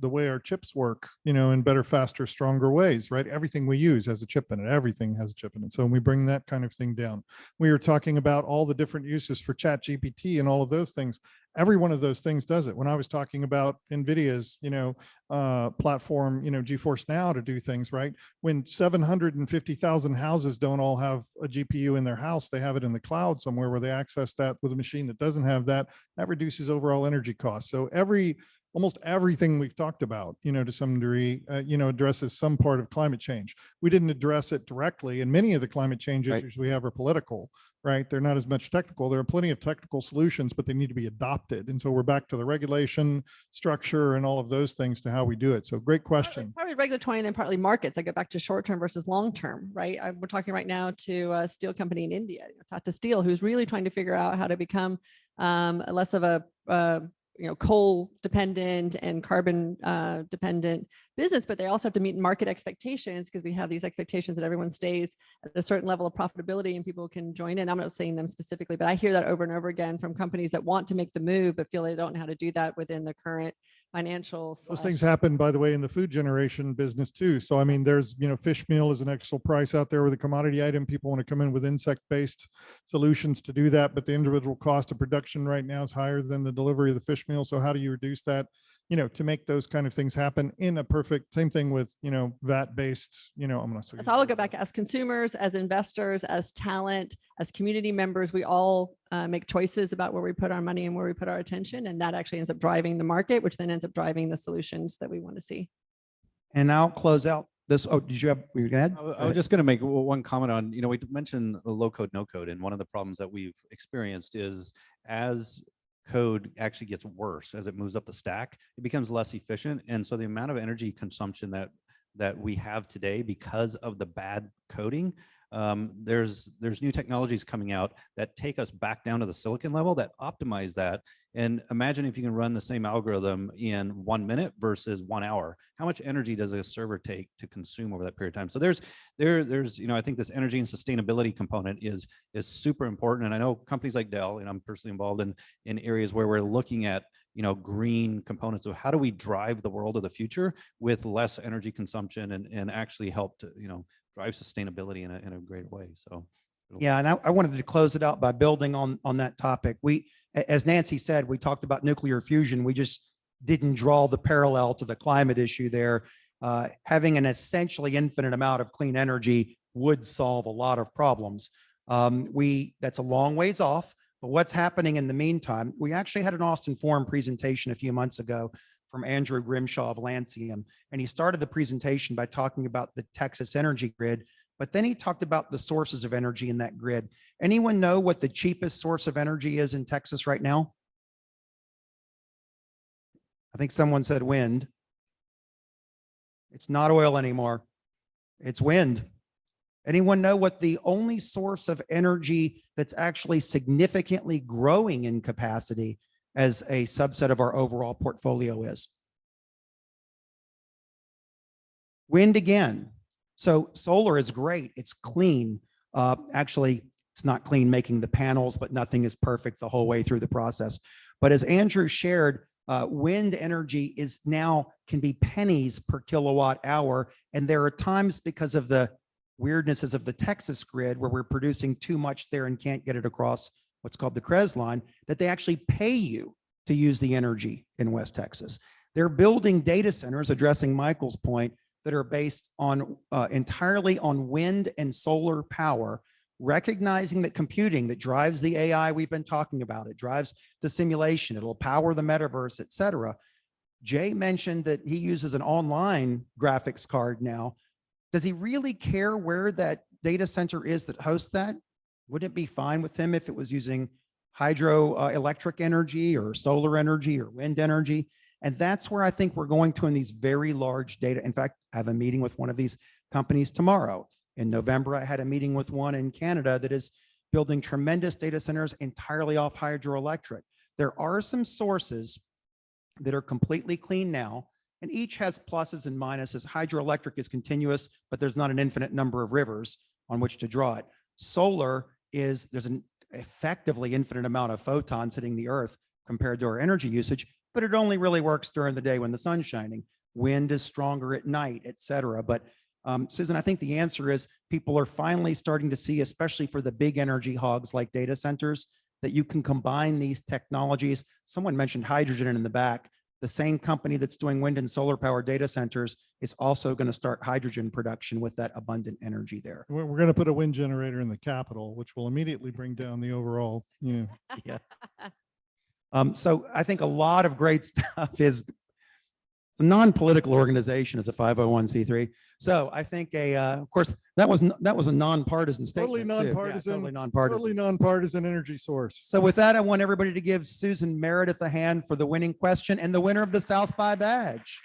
way our chips work, in better, faster, stronger ways, right? Everything we use has a chip in it. Everything has a chip in it. So when we bring that kind of thing down, we were talking about all the different uses for Chat GPT and all of those things. Every one of those things does it. When I was talking about NVIDIA's, platform, GeForce Now to do things, right? When 750,000 houses don't all have a GPU in their house, they have it in the cloud somewhere where they access that with a machine that doesn't have that. That reduces overall energy costs. So almost everything we've talked about, to some degree, addresses some part of climate change. We didn't address it directly, and many of the climate change issues we have are political, right? They're not as much technical. There are plenty of technical solutions, but they need to be adopted. And so we're back to the regulation structure and all of those things to how we do it. So great question. Partly regulatory and then partly markets. I go back to short-term versus long-term, right? We're talking right now to a steel company in India, Tata Steel, who's really trying to figure out how to become less of a coal dependent and carbon dependent business, but they also have to meet market expectations, because we have these expectations that everyone stays at a certain level of profitability and people can join in. I'm not saying them specifically, but I hear that over and over again from companies that want to make the move, but feel they don't know how to do that within the current financial. Those things happen, by the way, in the food generation business too. So, I mean, there's, fish meal is an excellent price out there with a commodity item. People want to come in with insect-based solutions to do that, but the individual cost of production right now is higher than the delivery of the fish meal. So how do you reduce that, to make those kind of things happen in a perfect, same thing with, VAT-based, I'm going to say. So I'll go back as consumers, as investors, as talent, as community members, we all make choices about where we put our money and where we put our attention. And that actually ends up driving the market, which then ends up driving the solutions that we want to see. And I'll close out this. Oh, did you have, were you go ahead? I was just going to make one comment on, we mentioned the low code, no code. And one of the problems that we've experienced is as code actually gets worse, as it moves up the stack, it becomes less efficient. And so the amount of energy consumption that we have today because of the bad coding, there's new technologies coming out that take us back down to the silicon level that optimize that. And imagine if you can run the same algorithm in 1 minute versus 1 hour. How much energy does a server take to consume over that period of time? So there's I think this energy and sustainability component is super important. And I know companies like Dell, and I'm personally involved in areas where we're looking at green components of how do we drive the world of the future with less energy consumption and actually help to drive sustainability in a great way. So yeah, and I wanted to close it out by building on that topic. As Nancy said, we talked about nuclear fusion. We just didn't draw the parallel to the climate issue there. Having an essentially infinite amount of clean energy would solve a lot of problems. That's a long ways off, but what's happening in the meantime, we actually had an Austin Forum presentation a few months ago from Andrew Grimshaw of Lancium. And he started the presentation by talking about the Texas energy grid, but then he talked about the sources of energy in that grid. Anyone know what the cheapest source of energy is in Texas right now? I think someone said wind. It's not oil anymore. It's wind. Anyone know what the only source of energy that's actually significantly growing in capacity as a subset of our overall portfolio is? Wind again. So solar is great. It's clean. Actually, it's not clean making the panels, but nothing is perfect the whole way through the process. But as Andrew shared, Wind energy is now can be pennies per kilowatt hour. And there are times because of the weirdnesses of the Texas grid where we're producing too much there and can't get it across what's called the CREZ line, that they actually pay you to use the energy in West Texas. They're building data centers, addressing Michael's point, that are based on entirely on wind and solar power, recognizing that computing that drives the AI we've been talking about, it drives the simulation, it'll power the metaverse, et cetera. Jay mentioned that he uses an online graphics card now. Does he really care where that data center is that hosts that? Wouldn't it be fine with him if it was using hydroelectric energy or solar energy or wind energy? And that's where I think we're going to in these very large data. In fact, I have a meeting with one of these companies tomorrow. In November, I had a meeting with one in Canada that is building tremendous data centers entirely off hydroelectric. There are some sources that are completely clean now, and each has pluses and minuses. Hydroelectric is continuous, but there's not an infinite number of rivers on which to draw it. Solar is, there's an effectively infinite amount of photons hitting the earth compared to our energy usage, but it only really works during the day when the sun's shining. Wind is stronger at night, et cetera. But Susan, I think the answer is people are finally starting to see, especially for the big energy hogs like data centers, that you can combine these technologies. Someone mentioned hydrogen in the back. The same company that's doing wind and solar power data centers is also going to start hydrogen production with that abundant energy there. We're going to put a wind generator in the Capitol, which will immediately bring down the overall, Yeah. So I think a lot of great stuff is a non-political organization as a 501c3. So I think of course, that was a nonpartisan statement. Totally nonpartisan, Yeah, totally nonpartisan. totally nonpartisan energy source. So with that, I want everybody to give Susan Meredith a hand for the winning question and the winner of the South by badge.